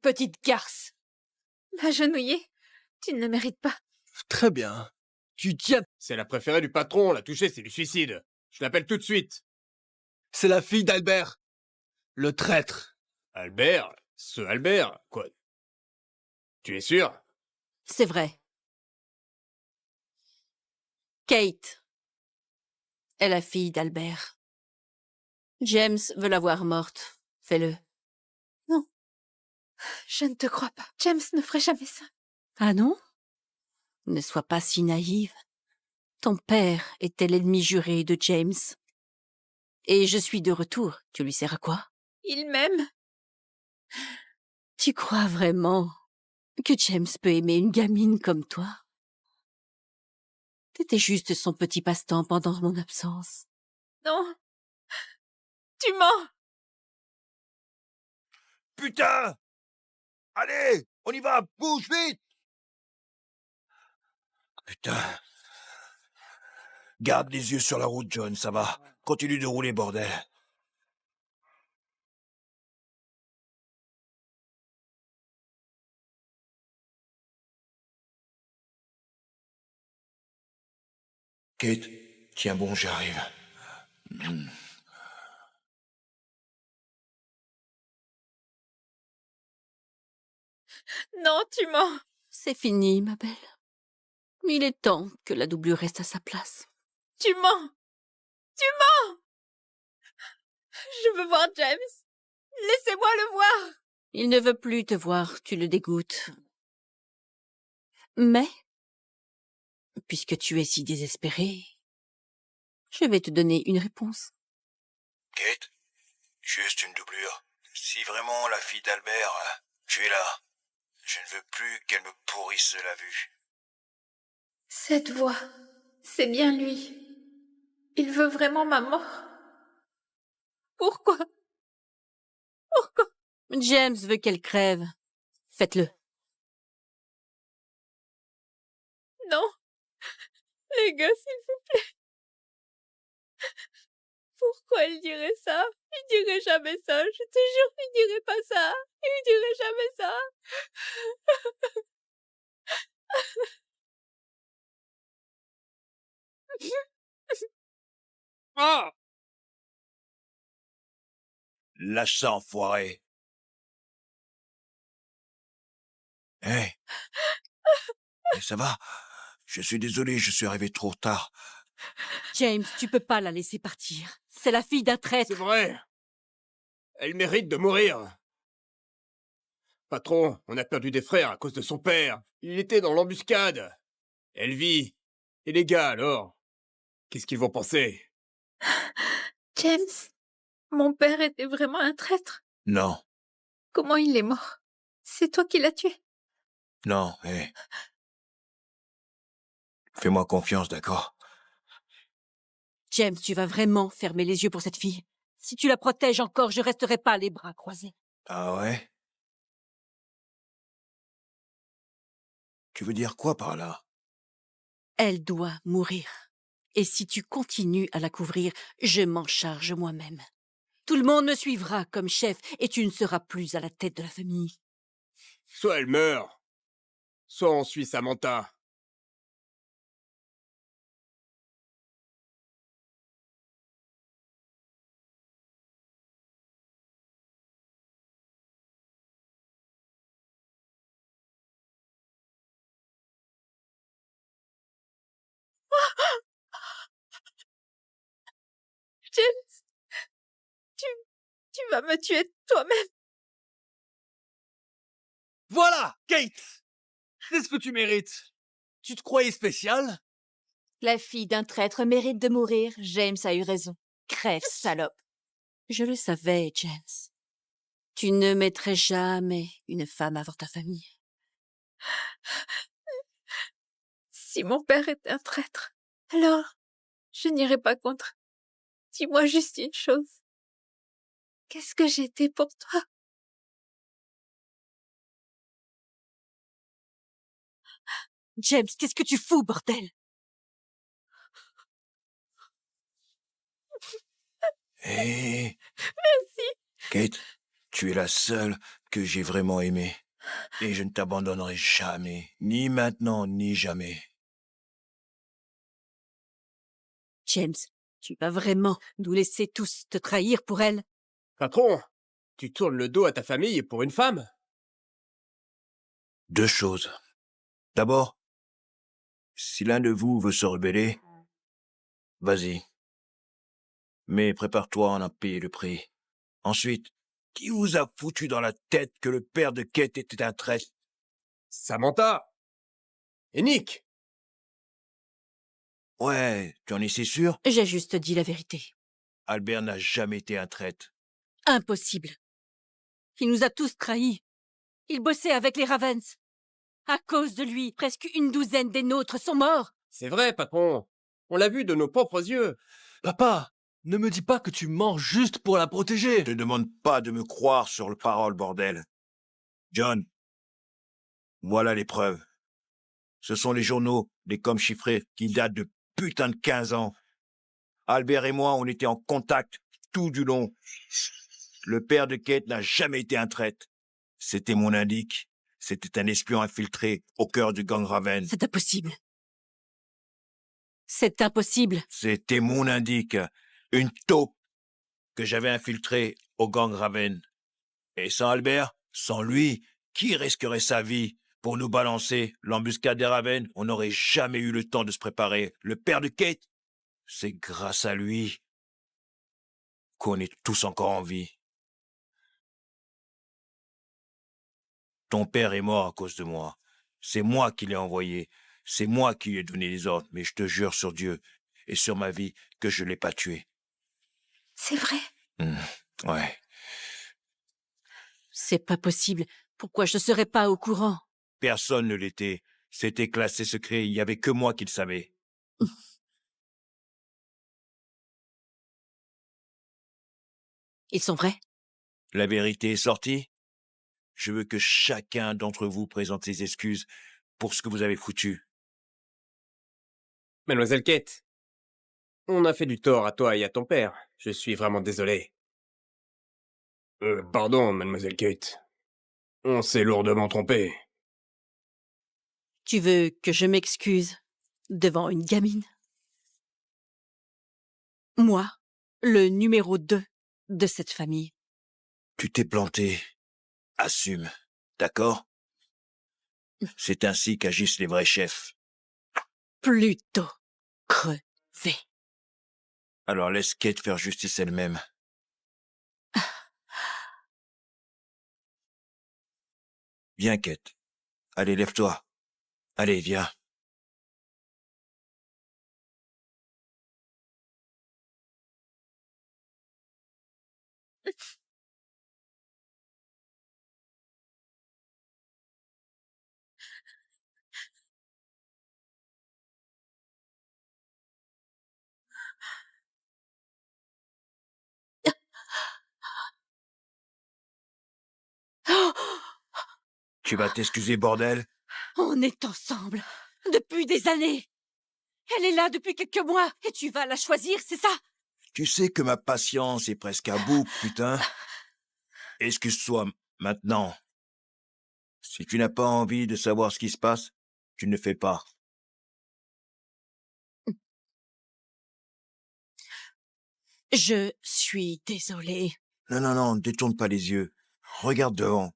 Petite garce. M'agenouiller? Tu ne le mérites pas. Très bien. Tu tiens... C'est la préférée du patron, on l'a touchée, c'est du suicide. Je l'appelle tout de suite. C'est la fille d'Albert. Le traître. Albert? Ce Albert? Quoi? Tu es sûr? C'est vrai. Kate est la fille d'Albert. James veut la voir morte. Fais-le. Non. Je ne te crois pas. James ne ferait jamais ça. Ah non? Ne sois pas si naïve. Ton père était l'ennemi juré de James. Et je suis de retour. Tu lui sers à quoi? Il m'aime. Tu crois vraiment que James peut aimer une gamine comme toi? T'étais juste son petit passe-temps pendant mon absence. Non. Tu mens. Putain! Allez, on y va, bouge vite! Putain. Garde les yeux sur la route, John, ça va. Continue de rouler, bordel. Kate, tiens bon, j'arrive. Non, tu mens. C'est fini, ma belle. Il est temps que la doublure reste à sa place. Tu mens. Tu mens. Je veux voir James. Laissez-moi le voir. Il ne veut plus te voir, tu le dégoûtes. Mais, puisque tu es si désespéré, je vais te donner une réponse. Kate, juste une doublure. Si vraiment la fille d'Albert, tu es là, je ne veux plus qu'elle me pourrisse la vue. Cette voix, c'est bien lui. Il veut vraiment ma mort. Pourquoi? Pourquoi? James veut qu'elle crève. Faites-le. Non. Les gars, s'il vous plaît. Pourquoi il dirait ça? Il dirait jamais ça. Je te jure, il dirait pas ça. Il dirait jamais ça. Ah! Lâche ça, enfoiré. Hé. Mais ça va? Je suis désolé, je suis arrivé trop tard. James, tu peux pas la laisser partir. C'est la fille d'un traître. C'est vrai. Elle mérite de mourir. Patron, on a perdu des frères à cause de son père. Il était dans l'embuscade. Elle vit. Et les gars, alors? Qu'est-ce qu'ils vont penser? James, mon père était vraiment un traître. Non, Comment il est mort? C'est toi qui l'as tué. non, hé. Fais-moi confiance, d'accord? James, tu vas vraiment fermer les yeux pour cette fille? Si tu la protèges encore, je resterai pas les bras croisés. Ah ouais? Tu veux dire quoi par là? Elle doit mourir. Et si tu continues à la couvrir, je m'en charge moi-même. Tout le monde me suivra comme chef et tu ne seras plus à la tête de la famille. Soit elle meurt, soit on suit Samantha. James, tu, tu vas me tuer toi-même. Voilà, Kate! C'est ce que tu mérites. Tu te croyais spécial? La fille d'un traître mérite de mourir. James a eu raison. Crève, salope. Je le savais, James. Tu ne mettrais jamais une femme avant ta famille. Si mon père est un traître, alors je n'irai pas contre. Dis-moi juste une chose. Qu'est-ce que j'étais pour toi? James, qu'est-ce que tu fous, bordel? Hé! Merci. Kate, tu es la seule que j'ai vraiment aimée. Et je ne t'abandonnerai jamais. Ni maintenant, ni jamais. James, tu vas vraiment nous laisser tous te trahir pour elle? Patron, tu tournes le dos à ta famille pour une femme? Deux choses. D'abord, si l'un de vous veut se rebeller, vas-y. Mais prépare-toi à en payer le prix. Ensuite, qui vous a foutu dans la tête que le père de Kate était un traître? Samantha! Et Nick! Ouais, tu en es si sûr? J'ai juste dit la vérité. Albert n'a jamais été un traître. Impossible. Il nous a tous trahis. Il bossait avec les Ravens. À cause de lui, presque une douzaine des nôtres sont morts. C'est vrai, patron. On l'a vu de nos propres yeux. Papa, ne me dis pas que tu mens juste pour la protéger. Je te demande pas de me croire sur le parole, bordel. John, voilà les preuves. Ce sont les journaux, les coms chiffrés, qui datent de putain de 15 ans. Albert et moi, on était en contact tout du long. Le père de Kate n'a jamais été un traître. C'était mon indique. C'était un espion infiltré au cœur du gang Raven. C'est impossible. C'est impossible. C'était mon indique. Une taupe que j'avais infiltrée au gang Raven. Et sans Albert, sans lui, qui risquerait sa vie pour nous balancer l'embuscade des Raven? On n'aurait jamais eu le temps de se préparer. Le père de Kate, c'est grâce à lui qu'on est tous encore en vie. Ton père est mort à cause de moi. C'est moi qui l'ai envoyé. C'est moi qui lui ai donné les ordres. Mais je te jure sur Dieu et sur ma vie que je l'ai pas tué. C'est vrai. Ouais. C'est pas possible. Pourquoi je ne serais pas au courant? Personne ne l'était. C'était classé secret. Il y avait que moi qui le savais. Ils sont vrais? La vérité est sortie. Je veux que chacun d'entre vous présente ses excuses pour ce que vous avez foutu. Mademoiselle Kate, on a fait du tort à toi et à ton père. Je suis vraiment désolé. Pardon, Mademoiselle Kate. On s'est lourdement trompé. Tu veux que je m'excuse devant une gamine? Moi, le numéro 2 de cette famille. Tu t'es planté. Assume. D'accord? C'est ainsi qu'agissent les vrais chefs. Plutôt crever. Alors laisse Kate faire justice elle-même. Viens, Kate. Allez, lève-toi. Allez, viens. Tu vas t'excuser, bordel? On est ensemble depuis des années. Elle est là depuis quelques mois et tu vas la choisir, c'est ça? Tu sais que ma patience est presque à bout, putain. Excuse-toi maintenant. Si tu n'as pas envie de savoir ce qui se passe, tu ne le fais pas. Je suis désolée. Non, non, non, ne détourne pas les yeux. Regarde devant.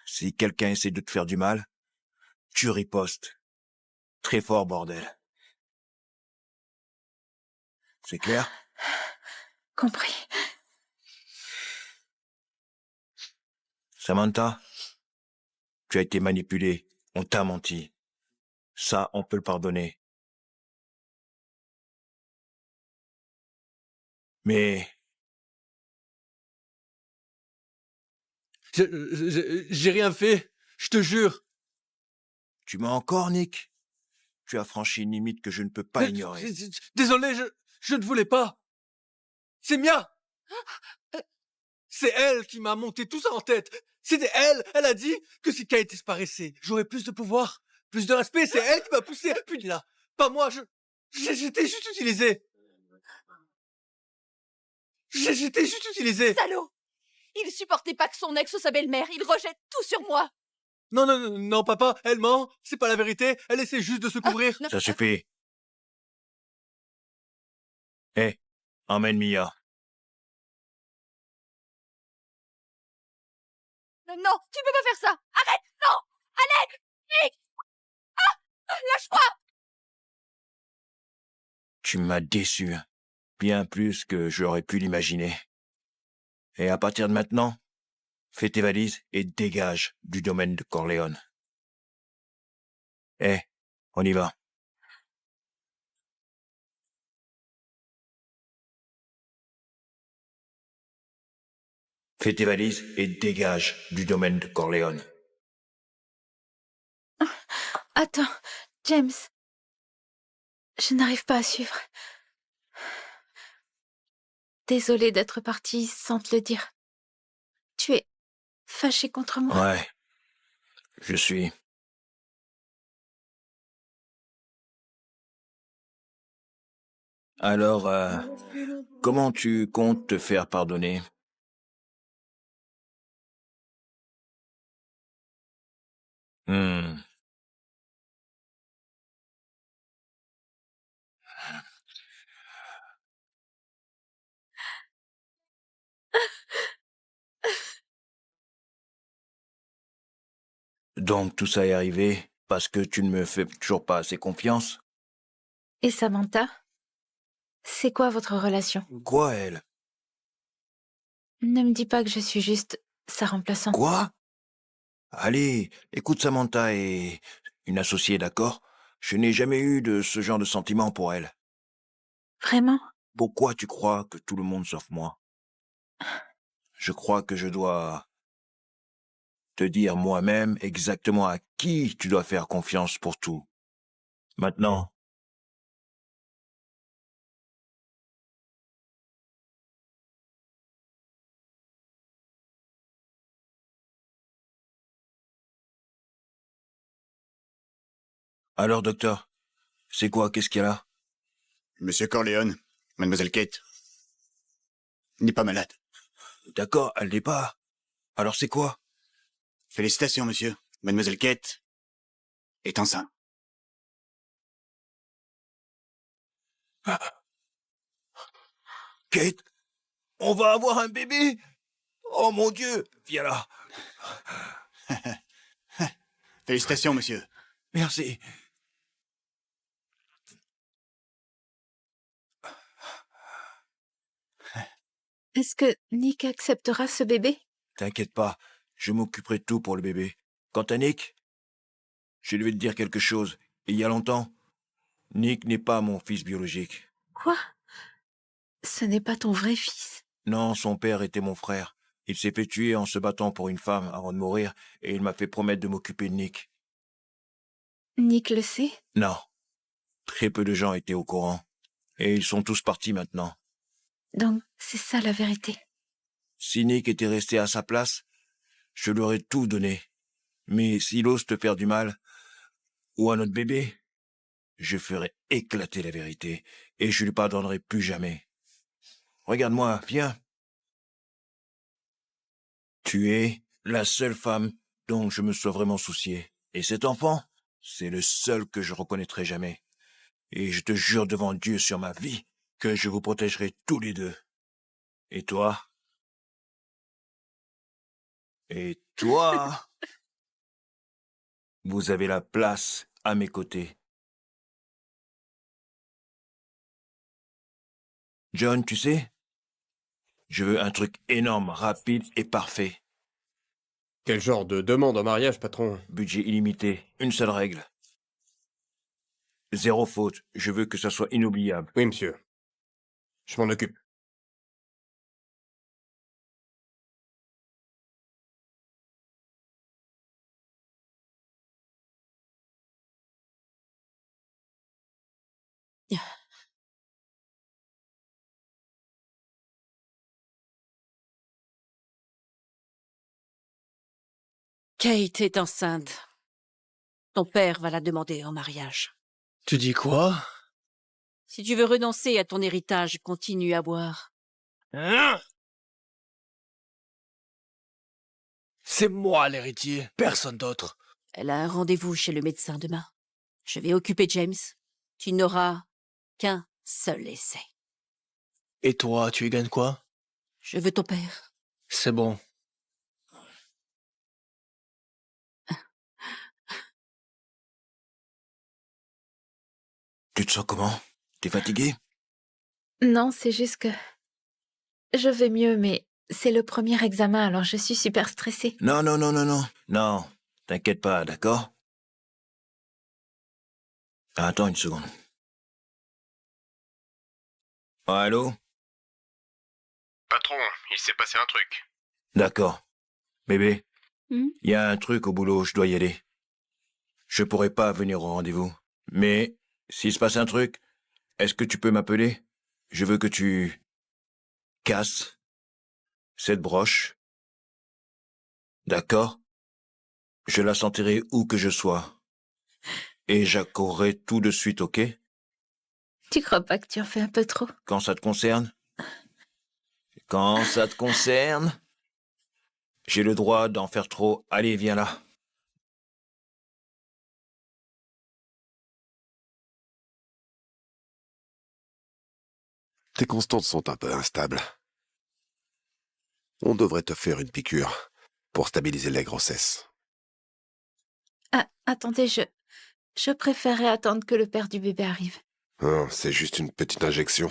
Si quelqu'un essaie de te faire du mal, tu ripostes. Très fort, bordel. C'est clair? Compris. Samantha, tu as été manipulée. On t'a menti. Ça, on peut le pardonner. Mais J'ai rien fait. Je te jure. tu m'as encore, Nick? Tu as franchi une limite que je ne peux pas ignorer. Désolé, je ne voulais pas. C'est Mia. C'est elle qui m'a monté tout ça en tête. C'était elle. Elle a dit que si Kate disparaissait, j'aurais plus de pouvoir, plus de respect. C'est elle qui m'a poussé. Puis là, pas moi. J'étais juste utilisé. J'étais juste utilisé. Salaud! Il supportait pas que son ex soit sa belle-mère. Il rejette tout sur moi. Non, non, non, non, papa, elle ment. C'est pas la vérité. Elle essaie juste de se couvrir. Ça suffit. Hé, emmène Mia. Non, tu peux pas faire ça. Arrête! Non! Alex! Nick! Ah! Lâche-moi! Tu m'as déçu. Bien plus que j'aurais pu l'imaginer. Et à partir de maintenant, fais tes valises et dégage du domaine de Corleone. Hé, on y va. Fais tes valises et dégage du domaine de Corleone. Attends, James. Je n'arrive pas à suivre. Désolée d'être partie sans te le dire. Tu es fâché contre moi? Ouais, je suis. Alors, comment tu comptes te faire pardonner? Hmm. Donc tout ça est arrivé parce que tu ne me fais toujours pas assez confiance? Et Samantha? C'est quoi votre relation? Quoi, elle? Ne me dis pas que je suis juste sa remplaçante. Quoi? Allez, écoute Samantha est une associée, d'accord? Je n'ai jamais eu de ce genre de sentiment pour elle. Vraiment? Pourquoi tu crois que tout le monde sauf moi? Je crois que je dois te dire moi-même exactement à qui tu dois faire confiance pour tout. Maintenant, alors docteur, c'est quoi, qu'est-ce qu'il y a là? Monsieur Corleone, mademoiselle Kate, n'est pas malade. D'accord, elle l'est pas. Alors c'est quoi? Félicitations, monsieur. Mademoiselle Kate est enceinte. Kate, on va avoir un bébé? Oh mon Dieu, viens là. Félicitations, monsieur. Merci. Est-ce que Nick acceptera ce bébé? T'inquiète pas, je m'occuperai de tout pour le bébé. Quant à Nick, je devais te dire quelque chose. Il y a longtemps, Nick n'est pas mon fils biologique. Quoi? Ce n'est pas ton vrai fils? Non, son père était mon frère. Il s'est fait tuer en se battant pour une femme avant de mourir, et il m'a fait promettre de m'occuper de Nick. Nick le sait? Non. Très peu de gens étaient au courant. Et ils sont tous partis maintenant. Donc, c'est ça la vérité. Si Nick était resté à sa place, je lui aurais tout donné. Mais s'il ose te faire du mal, ou à notre bébé, je ferai éclater la vérité et je lui pardonnerai plus jamais. Regarde-moi, viens. Tu es la seule femme dont je me sois vraiment soucié. Et cet enfant, c'est le seul que je reconnaîtrai jamais. Et je te jure devant Dieu sur ma vie que je vous protégerai tous les deux. Et toi? Et toi? Vous avez la place à mes côtés. John, tu sais, je veux un truc énorme, rapide et parfait. Quel genre de demande en mariage, patron? Budget illimité, une seule règle. 0 faute, je veux que ça soit inoubliable. Oui, monsieur. Je m'en occupe. Kate est enceinte. Ton père va la demander en mariage. Tu dis quoi? Si tu veux renoncer à ton héritage, continue à boire. Hein? C'est moi l'héritier, personne d'autre. Elle a un rendez-vous chez le médecin demain. Je vais occuper James. Tu n'auras qu'un seul essai. Et toi, tu y gagnes quoi? Je veux ton père. C'est bon. Tu te sens comment? T'es fatigué? Non, c'est juste que... Je vais mieux, mais c'est le premier examen, alors je suis super stressée. Non, non, non, non, non. Non, t'inquiète pas, d'accord? Attends une seconde. Allô? Patron, il s'est passé un truc. D'accord. Bébé, Hmm? il y a un truc au boulot, je dois y aller. Je pourrai pas venir au rendez-vous. Mais, s'il se passe un truc, est-ce que tu peux m'appeler? Je veux que tu casses cette broche. D'accord? Je la sentirai où que je sois. Et j'accourrai tout de suite, ok? Tu crois pas que tu en fais un peu trop? Quand ça te concerne? Quand ça te concerne? J'ai le droit d'en faire trop. Allez, viens là. Tes constantes sont un peu instables. On devrait te faire une piqûre pour stabiliser la grossesse. Ah, attendez, je préférerais attendre que le père du bébé arrive. Hein, c'est juste une petite injection.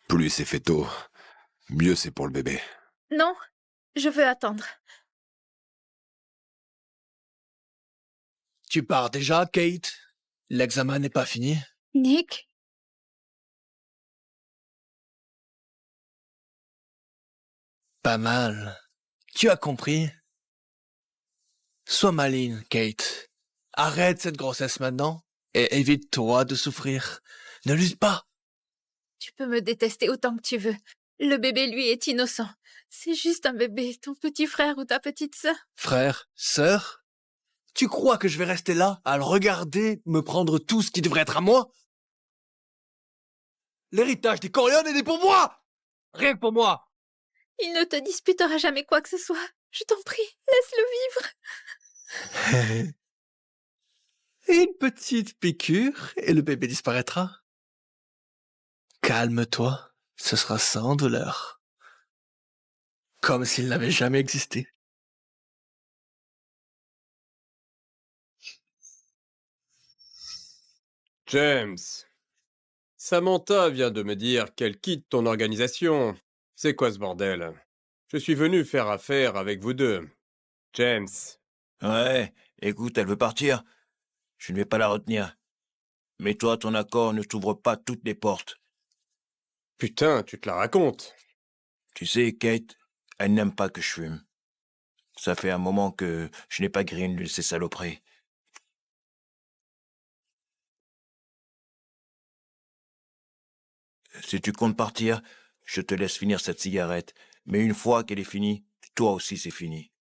Plus c'est fait tôt, mieux c'est pour le bébé. Non, je veux attendre. Tu pars déjà, Kate? L'examen n'est pas fini? Nick? Pas mal. Tu as compris? Sois maligne, Kate. Arrête cette grossesse maintenant et évite-toi de souffrir. Ne lutte pas. Tu peux me détester autant que tu veux. Le bébé, lui, est innocent. C'est juste un bébé, ton petit frère ou ta petite sœur. Frère, sœur, tu crois que je vais rester là à le regarder me prendre tout ce qui devrait être à moi? L'héritage des Corleone est pour moi! Rien que pour moi! Il ne te disputera jamais quoi que ce soit. Je t'en prie, laisse-le vivre. Une petite piqûre et le bébé disparaîtra. Calme-toi, ce sera sans douleur. Comme s'il n'avait jamais existé. James, Samantha vient de me dire qu'elle quitte ton organisation. C'est quoi ce bordel? Je suis venu faire affaire avec vous deux. James. Ouais, écoute, elle veut partir. Je ne vais pas la retenir. Mais toi, ton accord ne t'ouvre pas toutes les portes. Putain, tu te la racontes. Tu sais, Kate, elle n'aime pas que je fume. Ça fait un moment que je n'ai pas grillé une de ces saloperies. Si tu comptes partir, je te laisse finir cette cigarette. Mais une fois qu'elle est finie, toi aussi c'est fini.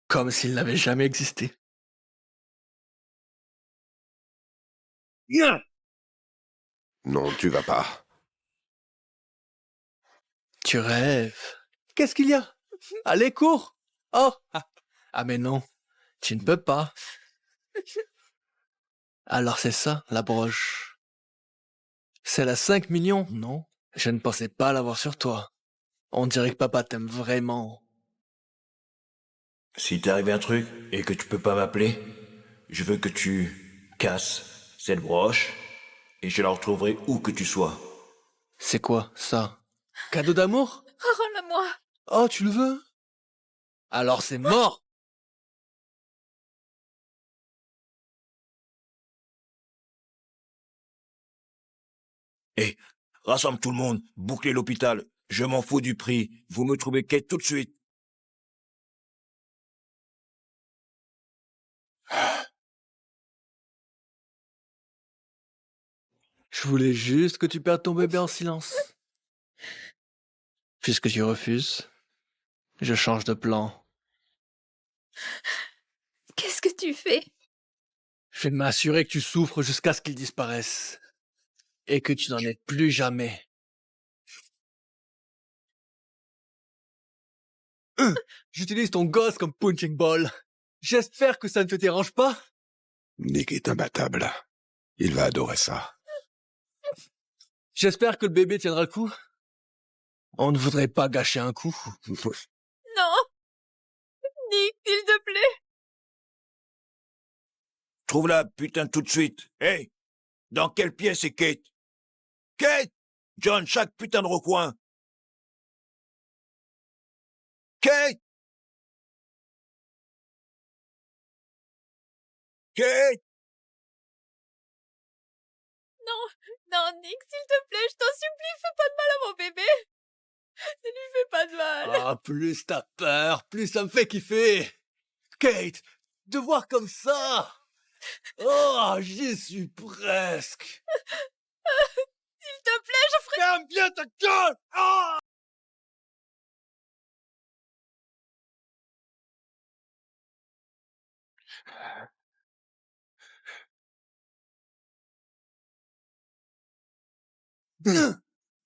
Comme s'il n'avait jamais existé. Non, tu vas pas. Tu rêves. Qu'est-ce qu'il y a? Allez, cours. Oh. Ah mais non, tu ne peux pas. Alors c'est ça, la broche. C'est la 5 millions, non? Je ne pensais pas l'avoir sur toi. On dirait que papa t'aime vraiment. Si t'est arrivé un truc et que tu peux pas m'appeler, je veux que tu casses cette broche et je la retrouverai où que tu sois. C'est quoi, ça? Cadeau d'amour? Rends-la-moi. Oh, tu le veux? Alors c'est mort! Hé, rassemble tout le monde, bouclez l'hôpital. Je m'en fous du prix. Vous me trouvez Kate tout de suite. Je voulais juste que tu perdes ton bébé en silence. Puisque tu refuses, je change de plan. Qu'est-ce que tu fais? Je vais m'assurer que tu souffres jusqu'à ce qu'il disparaisse. Et que tu n'en aies plus jamais. J'utilise ton gosse comme punching ball. J'espère que ça ne te dérange pas. Nick est imbattable. Il va adorer ça. J'espère que le bébé tiendra le coup. On ne voudrait pas gâcher un coup. Non. Nick, s'il te plaît. Trouve-la, putain, tout de suite. Hé, dans quelle pièce est Kate? Kate! John, chaque putain de recoin. Kate! Kate! Non, Nick, s'il te plaît, je t'en supplie, fais pas de mal à mon bébé. Ne lui fais pas de mal. Ah, plus t'as peur, plus ça me fait kiffer. Kate, de voir comme ça. Oh, j'y suis presque. S'il te plaît, je ferai... Ferme bien ta gueule. Ah!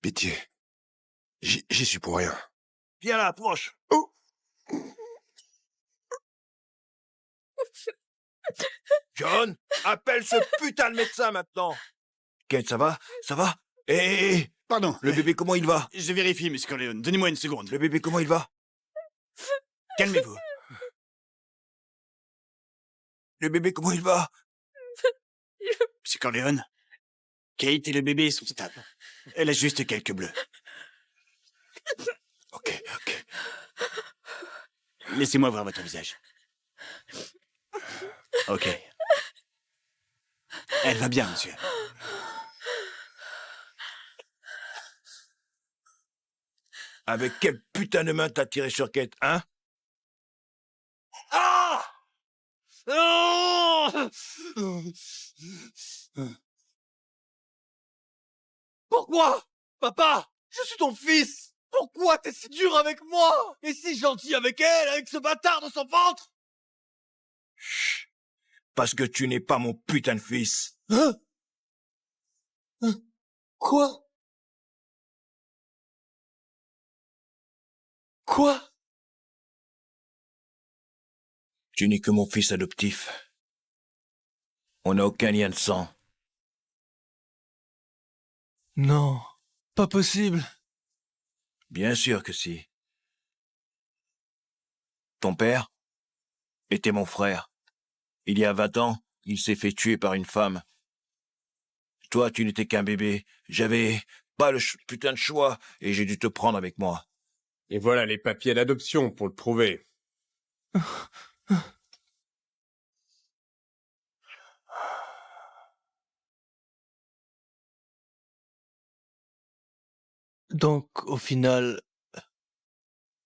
Pitié. J'y suis pour rien. Viens là, approche. John, appelle ce putain de médecin maintenant. Kate, ça va? Ça va? Hé, Pardon. le bébé, comment il va? Je vérifie, Monsieur Corleone. Donnez-moi une seconde. Le bébé, comment il va? Calmez-vous. Le bébé, comment il va? Monsieur Corleone, Kate et le bébé sont stables. Elle a juste quelques bleus. Ok. Laissez-moi voir votre visage. Ok. Elle va bien, monsieur. Avec quelle putain de main t'as tiré sur Kate, hein? Ah! Oh! Pourquoi? Papa, je suis ton fils. Pourquoi t'es si dur avec moi? Et si gentil avec elle, avec ce bâtard de son ventre? Chut. Parce que tu n'es pas mon putain de fils. Hein? Quoi? Quoi? Tu n'es que mon fils adoptif. On n'a aucun lien de sang. Non, pas possible. Bien sûr que si. Ton père était mon frère. Il y a 20 ans, il s'est fait tuer par une femme. Toi, tu n'étais qu'un bébé. J'avais pas le putain de choix et j'ai dû te prendre avec moi. Et voilà les papiers d'adoption pour le prouver. Donc, au final,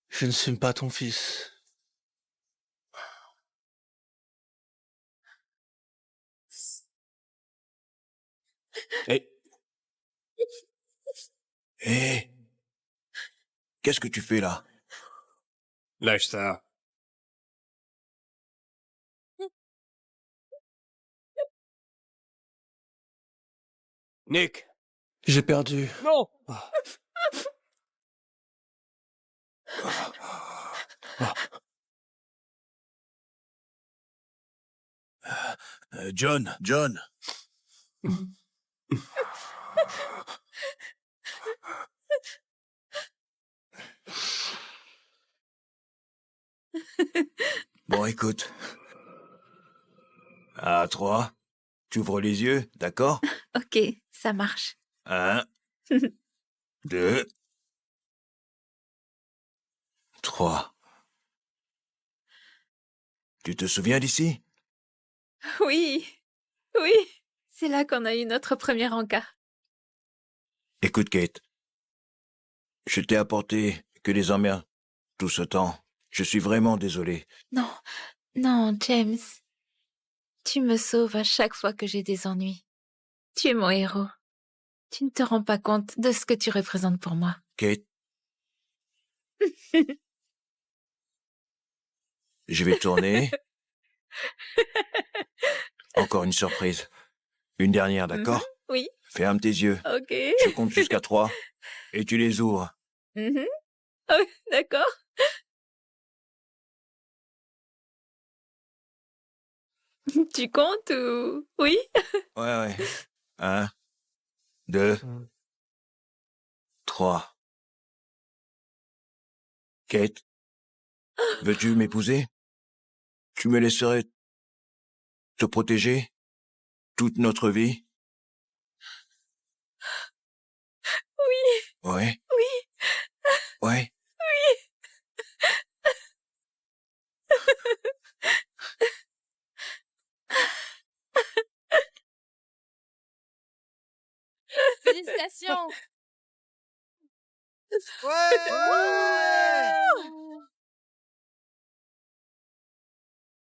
je ne suis pas ton fils. Et Hé, qu'est-ce que tu fais là? lâche ça. Nick. J'ai perdu. Non. John, John. Bon, écoute. À 3, tu ouvres les yeux, d'accord? Ok, ça marche. 1, 2, 3. Tu te souviens d'ici? Oui, oui. C'est là qu'on a eu notre premier encart. Écoute, Kate. Je t'ai apporté que des emmerdes tout ce temps. Je suis vraiment désolé. Non, non, James. Tu me sauves à chaque fois que j'ai des ennuis. Tu es mon héros. Tu ne te rends pas compte de ce que tu représentes pour moi. Kate. Je vais tourner. Encore une surprise. Une dernière, d'accord? Oui, Ferme tes yeux. ok. Je compte jusqu'à 3 et tu les ouvres. Oh, d'accord. Tu comptes ou... Oui? Ouais. 1, 2, 3. Kate, veux-tu m'épouser? Tu me laisserais te protéger toute notre vie? Oui, Ouais, oui. ouais. Félicitations! Ouais.